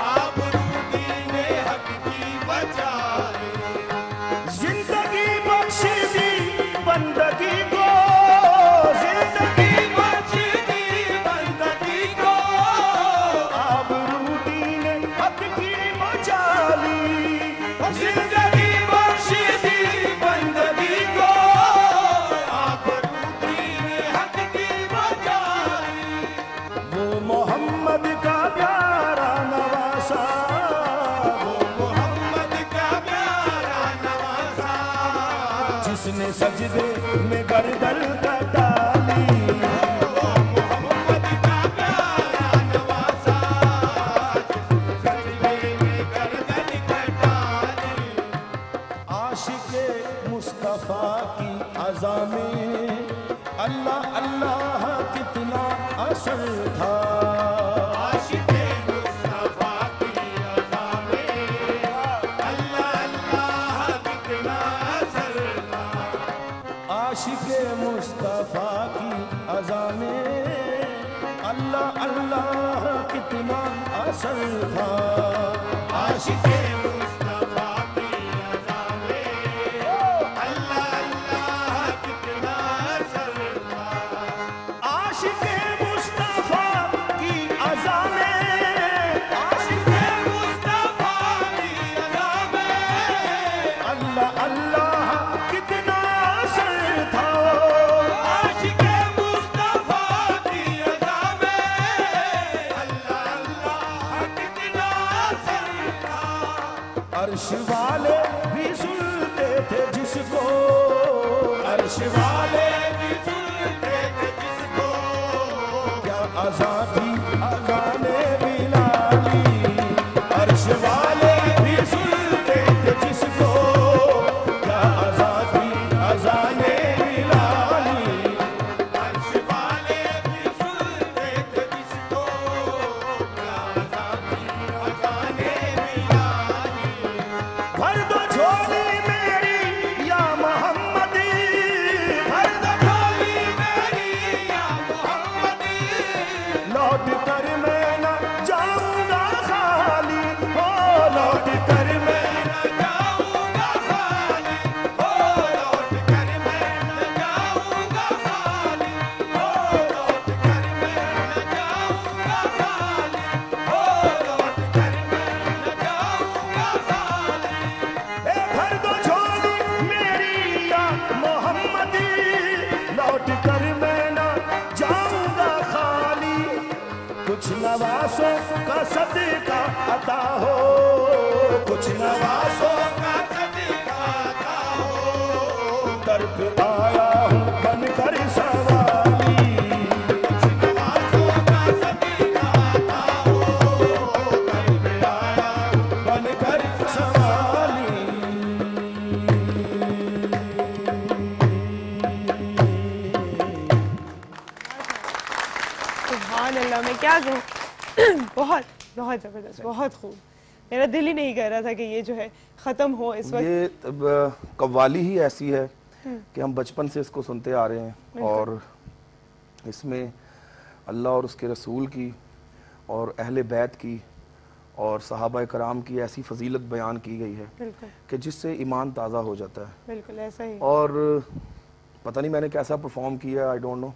आबरू दीन हक की बचा ली, जिंदगी बख्श दी बंदगी को, जिंदगी बख्श दी बंदगी को, आबरू दीन हक की बचा ली, जिंदगी बख्श दी बंदगी को, आबरू दीन हक की बचा ली, वो मोहम्मद का प्यारा नवासा, वो मोहम्मद का प्यारा नवासा, जिसने सजदे में गर्दन कटा ली, वो मोहम्मद का प्यारा नवासा, जिसने सजदे में गर्दन कटा ली, आशिक़े मुस्तफ़ा की अज़ा में अल्लाह अल्लाह कितना असर था, आशिक़े मुस्तफ़ा की अज़ा में अल्लाह अल्लाह कितना असर था, आशिक़े मुस्तफ़ा की अज़ा में अल्लाह अल्लाह कितना असर था, आशिक़े मुस्तफ़ा की अज़ा में अल्लाह अल्लाह कितना असर था, आशिक़े मुस्तफ़ा की अज़ा में, आशिक़े मुस्तफ़ा की अज़ा में अल्लाह अल्लाह कितना असर था, आशिक़े मुस्तफ़ा की अज़ा में अल्लाह अल्लाह कितना असर था, अर्श वाले भी सुनते थे जिसको, अर्श वाले भी सुनते थे जिसको, क्या अज़ा थी अज़ाने बिलाली, अर्श वाले भी सुनते थे जिसको, क्या अज़ा थी अज़ाने बिलाली, अर्श वाले भी सुनते थे जिसको, क्या अज़ा थी अज़ाने बिलाली, भर दो झोली मेरी या मोहम्मदी, भर दो झोली मेरी या मोहम्मदी, लौट कर मैं न जाऊंगा खाली, हो लौट कर मैं न जाऊंगा खाली, हो लौट कर मैं न जाऊंगा खाली, हो लौट कर मैं न जाऊंगा खाली, हो लौट कर मैं न जाऊंगा खाली, ए भर दो झोली मेरी या मोहम्मदी, लौट कर मैं न जाऊंगा खाली, कुछ नवासों का सदका अता हो, कुछ नवासों का सदका अता हो, दर पे आया हूँ बनकर सवाली, कुछ नवासों का सदका अता हो, दर पे आया हूँ बनकर सवाली, सुभान अल्लाह, मैं क्या कहूँ बहुत बहुत ज़बरदस्त, बहुत खूब। मेरा दिल ही नहीं कर रहा था कि ये जो है ख़त्म हो इस वक्त। ये कव्वाली ही ऐसी है कि हम बचपन से इसको सुनते आ रहे हैं, और इसमें अल्लाह और उसके रसूल की और अहले बैत की और सहाबा कराम की ऐसी फजीलत बयान की गई है बिल्कुल कि जिससे ईमान ताज़ा हो जाता है। बिल्कुल ऐसा ही। और पता नहीं मैंने कैसा परफॉर्म किया, आई डोंट नो,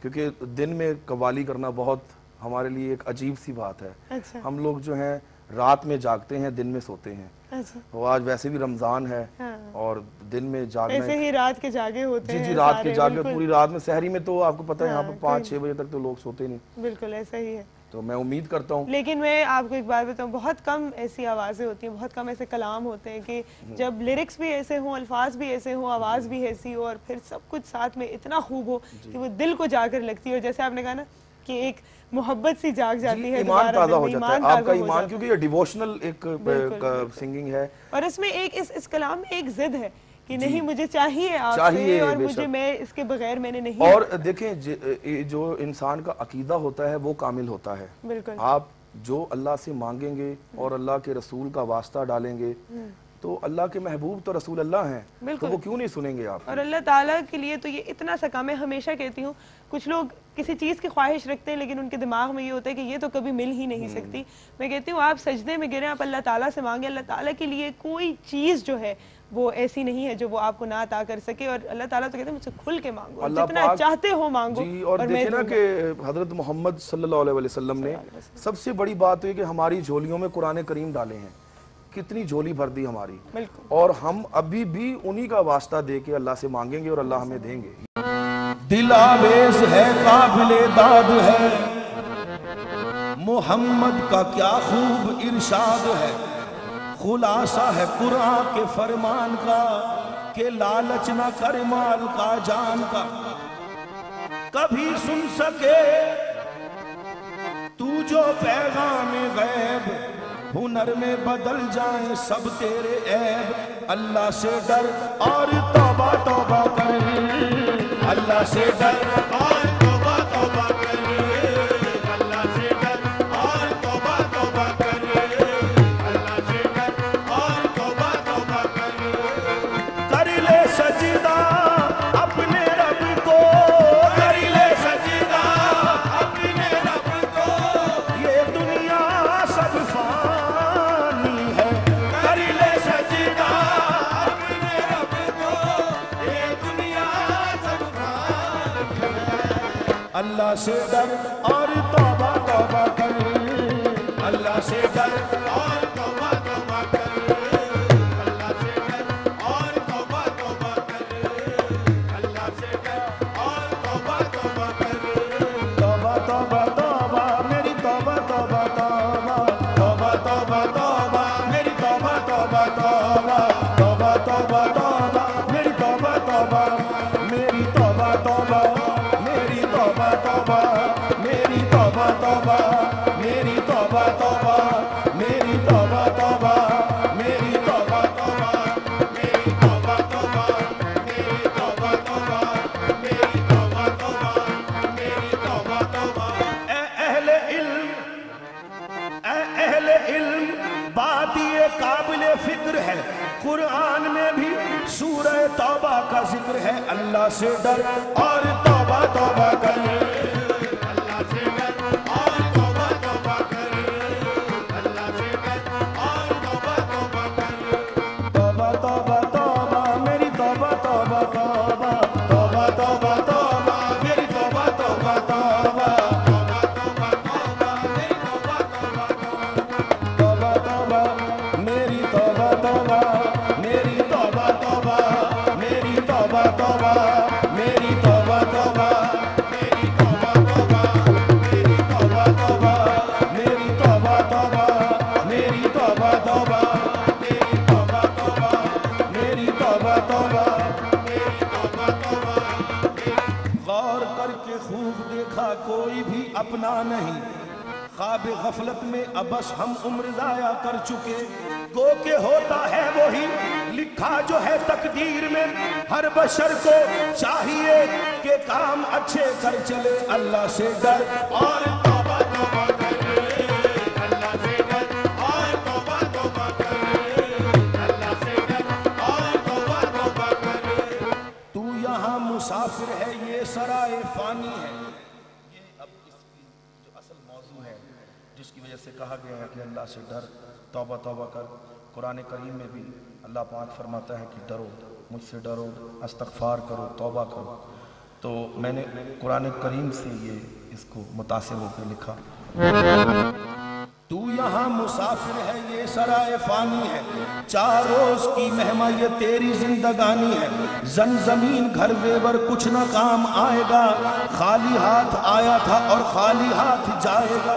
क्योंकि दिन में कव्वाली करना बहुत हमारे लिए एक अजीब सी बात है। अच्छा। हम लोग जो हैं रात में जागते हैं, दिन में सोते हैं। अच्छा। तो आज वैसे भी रमज़ान है, हाँ। और दिन में जागना, ऐसे ही रात के जागे होते हैं। जी रात के जागे, बिल्कुल। पूरी रात में सहरी में तो आपको पता है यहाँ हाँ, पर 5-6 बजे तक तो लोग सोते नहीं। बिल्कुल ऐसा ही है। तो मैं उम्मीद करता हूँ। लेकिन मैं आपको एक बात बताऊँ, बहुत कम ऐसी आवाज़ें होती हैं, बहुत कम ऐसे कलाम होते हैं कि जब लिरिक्स भी ऐसे हों, अल्फाज भी ऐसे हों, आवाज़ भी ऐसी हो, और फिर सब कुछ साथ में इतना खूब हो कि वो दिल को जाकर लगती है। और जैसे आपने कहा ना, कि एक मोहब्बत सी जाग जाती है, ईमान ताज़ा हो जाता है आपका ईमान, क्योंकि ये डिवोशनल एक सिंगिंग है। और इसमें एक इस कलाम में एक जिद है कि नहीं मुझे चाहिए आपसे और मुझे, मैं इसके बगैर मैंने नहीं। और देखें जो इंसान का अकीदा होता है वो कामिल होता है। बिल्कुल। आप जो अल्लाह से मांगेंगे और अल्लाह के रसूल का वास्ता डालेंगे तो अल्लाह के महबूब तो रसूल अल्लाह हैं, तो वो क्यों नहीं सुनेंगे आप। और अल्लाह ताला के लिए तो ये इतना सा काम है। हमेशा कहती हूँ कुछ लोग किसी चीज़ की ख्वाहिश रखते हैं लेकिन उनके दिमाग में ये होता है कि ये तो कभी मिल ही नहीं सकती। मैं कहती हूँ आप सजदे में गिरे, आप अल्लाह ताला से मांगे। अल्लाह ताला के लिए कोई चीज़ जो है वो ऐसी नहीं है जो वो आपको ना अता कर सके। और अल्लाह ताला तो कहते हैं मुझसे खुल के मांगो, जितना चाहते हो मांगो। जी, और देखे ना कि हजरत मोहम्मद सल्लल्लाहु अलैहि वसल्लम ने सबसे बड़ी बात है कि हमारी झोलियों में कुरान करीम डाले हैं, कितनी झोली भर दी हमारी, और हम अभी भी उन्हीं का वास्ता दे के अल्लाह से मांगेंगे और अल्लाह हमें देंगे। दिलावेज है, काबिले दाद है, मोहम्मद का क्या खूब इरशाद है। खुलासा है कुरान के फरमान का के लालच न कर माल का जान का। कभी सुन सके तू जो पैगाम गैब, हुनर में बदल जाए सब तेरे ऐब। अल्लाह से डर और तौबा तौबा कर, अल्लाह से डर और तौबा तौबा कर, अल्लाह से डर और तौबा तौबा कर, अल्लाह से डर और तौबा तौबा कर। कर ले सजदा अपने रब को, कर ले सजदा अपने रब को, ये दुनिया सब फानी है। कर ले सजदा अपने रब को, ये दुनिया सब फानी है। अल्लाह से डर और तौबा तौबा कर, अल्लाह से डर और तौबा तौबा कर, अल्लाह से डर और तौबा तौबा कर, अल्लाह से डर और तौबा तौबा कर। तौबा तौबा तौबा मेरी तौबा तौबा तौबा, तौबा तौबा तौबा मेरी तौबा तौबा तौबा, तौबा तौबा तौबा मेरी तौबा तौबा, मेरी तौबा तौबा मेरी तौबा तौबा, मेरी तौबा तौबा मेरी तौबा तौबा, मेरी तौबा तौबा मेरी तौबा तौबा, मेरी तौबा तौबा मेरी तौबा तौबा, मेरी तौबा तौबा मेरी तौबा तौबा। ऐ अहले इल्म बात ये काबिले फिक्र है, कुरान में भी सूरह तौबा का जिक्र है। अल्लाह से डर और तौबा तौबा कर, अल्लाह से डर और तौबा तौबा कर, अल्लाह से डर और तौबा तौबा कर। तौबा तौबा तौबा मेरी तौबा तौबा तौबा, तौबा तौबा तौबा मेरी तौबा तौबा तौबा, तौबा तौबा तौबा मेरी तौबा तौबा तौबा, तौबा तौबा मेरी तौबा तौबा, मेरी तौबा तौबा मेरी तौबा तौबा, मेरी तौबा तौबा मेरी तौबा तौबा, मेरी तौबा तौबा मेरी तौबा तौबा, मेरी तौबा तौबा मेरी तौबा तौबा, मेरी तौबा तौबा मेरी तौबा तौबा। गौर करके खूब देखा कोई भी अपना नहीं, ख्वाब गफलत में अबस हम उम्र जाया कर चुके। गो के होता है वही लिखा जो है तकदीर में, हर बशर को चाहिए कि काम अच्छे कर चले। अल्लाह से डर और तौबा तौबा कर, अल्लाह से डर और तौबा तौबा कर, अल्लाह से डर और तौबा तौबा कर। तू यहाँ मुसाफिर है, ये सराय फानी है। ये अब इसकी जो असल मौजू है जिसकी वजह से कहा गया है कि अल्लाह से डर, तौबा तौबा कर। कुरान करीम में भी अल्लाह पाक फरमाता है कि डरो, मुझसे डरो, इस्तग़फ़ार करो, तौबा करो। तो मैंने कुरान करीम से ये इसको मुतासिर होकर लिखा। तू यहाँ मुसाफिर है, ये सराय फानी है, 4 रोज की मेहमा ये तेरी जिंदगानी है। जन जमीन घर वेवर कुछ न काम आएगा, खाली हाथ आया था और खाली हाथ जाएगा।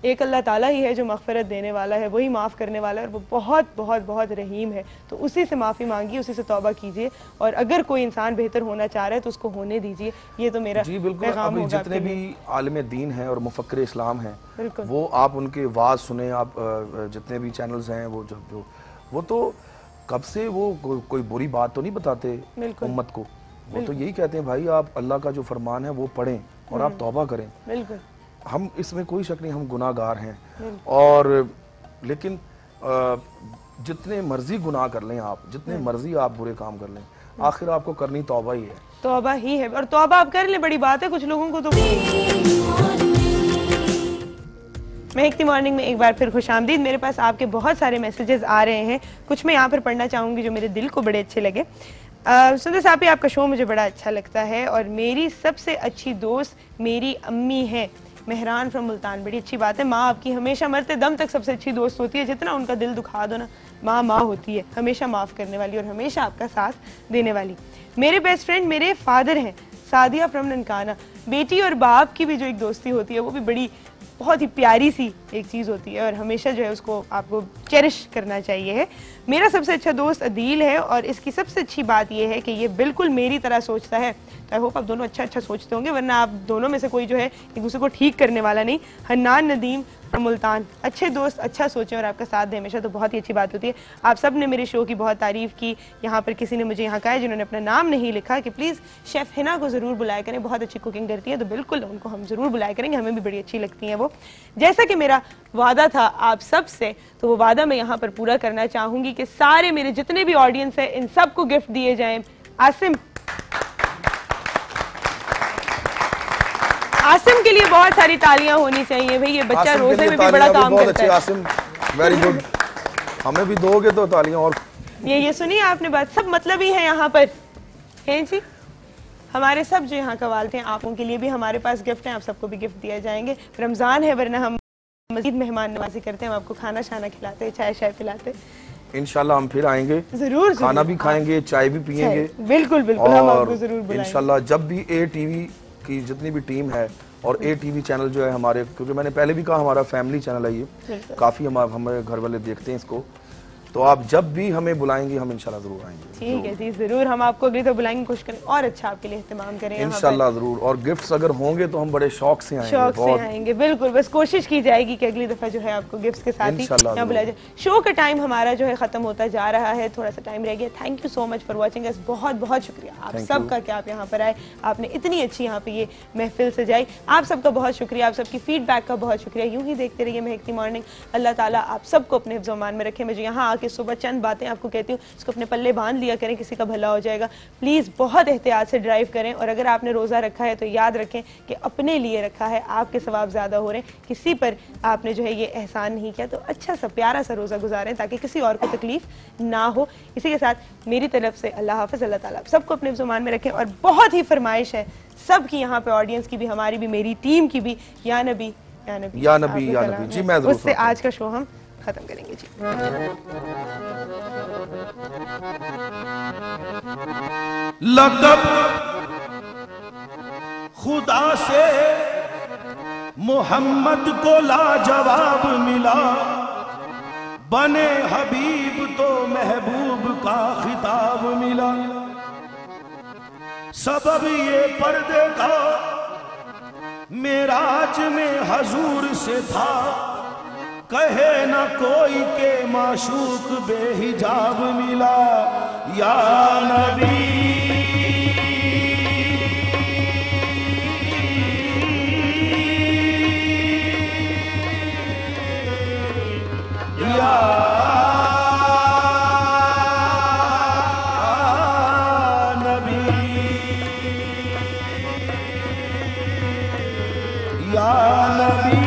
एक अल्लाह ताला ही है जो मग़फ़िरत देने वाला है, वही माफ़ करने वाला है और वो बहुत बहुत बहुत रहीम है। तो उसी से माफ़ी मांगिए, उसी से तौबा कीजिए और अगर कोई इंसान बेहतर होना चाह रहा है तो उसको होने दीजिए। ये तो मेरा जी बिल्कुल। अभी जितने भी आलिम दीन हैं और मुफक्किर इस्लाम हैं, वो आप उनके वाज सुने, आप जितने भी चैनल्स हैं वो तो कब से वो कोई बुरी बात तो नहीं बताते उम्मत को। वो तो यही कहते हैं भाई आप अल्लाह का जो फरमान है वो पढ़ें और आप तौबा करें। बिल्कुल, हम इसमें कोई शक नहीं, हम गुनाहगार हैं और लेकिन जितने मर्जी गुनाह कर लें आप, जितने मर्जी आप बुरे काम कर लें, आखिर आपको करनी तौबा ही है। तौबा ही है और तौबा आप कर ले, बड़ी बात है। कुछ लोगों को तो महकती मॉर्निंग में एक बार फिर खुशामदीद। मेरे पास आपके बहुत सारे मैसेजेस आ रहे हैं, कुछ मैं यहाँ पर पढ़ना चाहूँगी जो मेरे दिल को बड़े अच्छे लगे। सुंदर साहब, आपका शो मुझे बड़ा अच्छा लगता है और मेरी सबसे अच्छी दोस्त मेरी अम्मी है, मेहरान फ्रॉम मुल्तान। बड़ी अच्छी बात है, माँ आपकी हमेशा मरते दम तक सबसे अच्छी दोस्त होती है। जितना उनका दिल दुखा दो ना, माँ माँ होती है, हमेशा माफ़ करने वाली और हमेशा आपका साथ देने वाली। मेरे बेस्ट फ्रेंड मेरे फादर हैं, सादिया फ्रॉम ननकाना। बेटी और बाप की भी जो एक दोस्ती होती है वो भी बड़ी बहुत ही प्यारी सी एक चीज़ होती है और हमेशा जो है उसको आपको चेरिश करना चाहिए है। मेरा सबसे अच्छा दोस्त अदील है और इसकी सबसे अच्छी बात यह है कि ये बिल्कुल मेरी तरह सोचता है। तो आई होप आप दोनों अच्छा अच्छा सोचते होंगे, वरना आप दोनों में से कोई जो है एक दूसरे को ठीक करने वाला नहीं। हन्नान नदीम मुल्तान, अच्छे दोस्त अच्छा सोचें और आपका साथ दें हमेशा, तो बहुत ही अच्छी बात होती है। आप सब ने मेरे शो की बहुत तारीफ़ की। यहाँ पर किसी ने मुझे यहाँ कहा है, जिन्होंने अपना नाम नहीं लिखा, कि प्लीज़ शेफ़ हिना को ज़रूर बुलाया करें, बहुत अच्छी कुकिंग करती है। तो बिल्कुल उनको हम ज़रूर बुलाया करेंगे, हमें भी बड़ी अच्छी लगती हैं वो। जैसा कि मेरा वादा था आप सब से, तो वो वादा मैं यहाँ पर पूरा करना चाहूँगी कि सारे मेरे जितने भी ऑडियंस हैं इन सबको गिफ्ट दिए जाएँ। आसिम के लिए बहुत सारी तालियां होनी चाहिए भाई, ये बच्चा रोजे में भी बड़ा काम करता है। आसिम वेरी गुड, हमें भी दोगे तो तालियां। और ये सुनिए आपने बात, सब मतलब ही है यहाँ पर हैं जी। हमारे सब जो यहाँ कवाल थे, आप उनके लिए भी हमारे पास गिफ्ट हैं, आप सबको भी गिफ्ट दिए जाएंगे। रमजान है, वरना हम मजीद मेहमान नवाजी करते हैं, हम आपको खाना शाना खिलाते हैं, चाय शाय पिलाते हैं। इंशाल्लाह हम फिर आएंगे, जरूर खाना भी खाएंगे, चाय भी पियेंगे। बिल्कुल बिल्कुल, हम आपको जरूर बुलाएंगे इंशाल्लाह। जब भी ATV की जितनी भी टीम है और ATV चैनल जो है हमारे, क्योंकि मैंने पहले भी कहा हमारा फैमिली चैनल है ये, काफ़ी हमारे घर वाले देखते हैं इसको, तो आप जब भी हमें बुलाएंगे हम इंशाल्लाह जरूर आएंगे। ठीक है जी, जरूर हम आपको अगली तो बुलाएंगे, कोशिश करें और अच्छा आपके लिए इत्तेमाम करें इंशाल्लाह जरूर। और गिफ्ट्स अगर होंगे तो हम बड़े शौक से आएंगे, शौक से आएंगे बिल्कुल। बस कोशिश की जाएगी कि अगली दफा जो है आपको गिफ्ट्स के साथ ही यहाँ बुलाया जाए। शो का टाइम हमारा जो है खत्म होता जा रहा है, थोड़ा सा टाइम रह गया। Thank you so much for watching us, बहुत बहुत शुक्रिया आप सबका कि आप यहाँ पर आए, आपने इतनी अच्छी यहाँ पे ये महफिल सजाई। आप सबका बहुत शुक्रिया, आप सबकी फीडबैक का बहुत शुक्रिया। यूं ही देखते रहिए महकती मॉर्निंग। अल्लाह ताला आप सबको अपने हिफ्ज़ मान में रखे। मुझे यहाँ आके सुबह चंद बातें आपको कहती हूँ, इसको अपने पल्ले बांध लिया करें, किसी का भला हो जाएगा। प्लीज़ बहुत एहतियात से ड्राइव करें और अगर आपने रोज़ा रखा है तो याद रखें कि अपने लिए रखा है, आपके सवाब ज़्यादा हो रहे हैं, किसी पर आपने जो है ये एहसान नहीं किया। तो अच्छा सा प्यारा सा रोज़ा गुजारें ताकि किसी और को तकलीफ ना हो। इसी के साथ मेरी तरफ से अल्लाह हाफ़िज़, अल्लाह ताला सबको अपने ज़ुबान में रखें। और बहुत ही फरमाइश है सबकी, यहाँ पे ऑडियंस की भी, हमारी भी, मेरी टीम की भी, या नबी या नबी या नबी या नबी जी। मैं उससे आज का शो हम खत्म करेंगे जी। लक़ब खुदा से मोहम्मद को लाजवाब मिला, बने हबीब तो महबूब का खिताब मिला। सबब ये पर्दे का मेराज में हजूर से था, कहे न कोई के माशूक बेहिजाब मिला। या नबी या नबी या नबी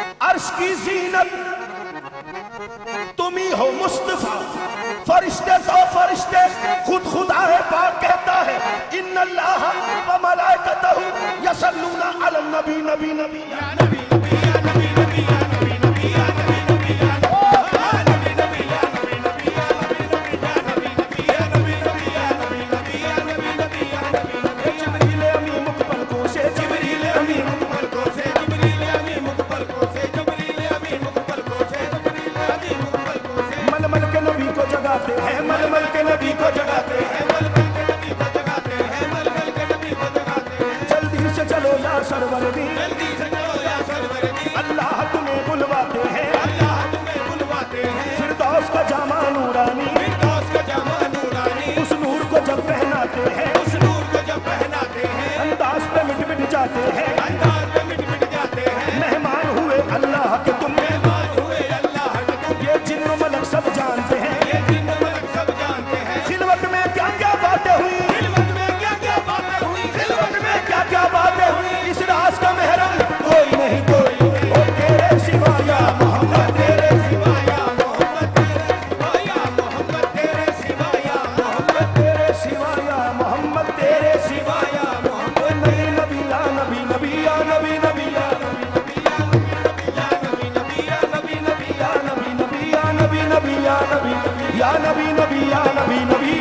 अर्श की जीनत तुम ही हो मुस्तफा, फरिश्ते तो फरिश्ते खुद खुदाए पाक कहता है इन्नल्लाह व मलाइकतहु यसल्लूना अलन नबी नबी नबी या नबी नबी या नबी नबी या नबी नबी या नबी नबी या नबी नबी या नबी नबी या नबी नबी या नबी नबी या नबी नबी या नबी नबी या नबी नबी या नबी नबी जिब्रील अमी मुकबल को से जिब्रील अमी मुकबल को से जिब्रील अमी मुकबल को से जिब्रील अमी मुकबल को से जिब्रील अमी मुकबल को से मलमल के नबी को जगाते हैं, मलमल के नबी को जगाते हैं, मलमल के नबी को जगाते हैं, मलमल के नबी को जगाते हैं। जल्दी से चलो या सरवर दी, जल्दी से चलो या सरवर दी, अल्लाह तुम्हें बुलवाते हैं, अल्लाह तुम्हें बुलवाते हैं। फिरदौस का जामा नूरानी, फिरदौस का जामा नूरानी, उस नूर को जब पहनाते हैं, उस नूर को जब पहनाते हैं, अंदाज पे मिट मिट जाते हैं, अंदाज पे मिट मिट जाते हैं। मेहमान हुए अल्लाह के तुम, मेहमान हुए अल्लाह के तुम, ये जिन्न मलक सब जानते हैं, ये जिन्न मलक सब जानते हैं। खिलवत में क्या क्या बातें हुई, खिलवत में क्या क्या बातें हुई, खिलवत में क्या क्या बातें हुई। इस राज का महरम कोई नहीं कोई, ओ तेरे सिवा या मोहम्मद, तेरे सिवा या मोहम्मद, तेरे सिवा या मोहम्मद, तेरे सिवा या मोहम्मद, तेरे सिवा या मोहम्मद, तेरे सिवा या मोहम्मद। नबी नबी या नबी नबी या नबी नबी या नबी नबी या नबी नबी या नबी नबी या नबी नबी या नबी नबी या नबी नबी या नबी नबी या नबी नबी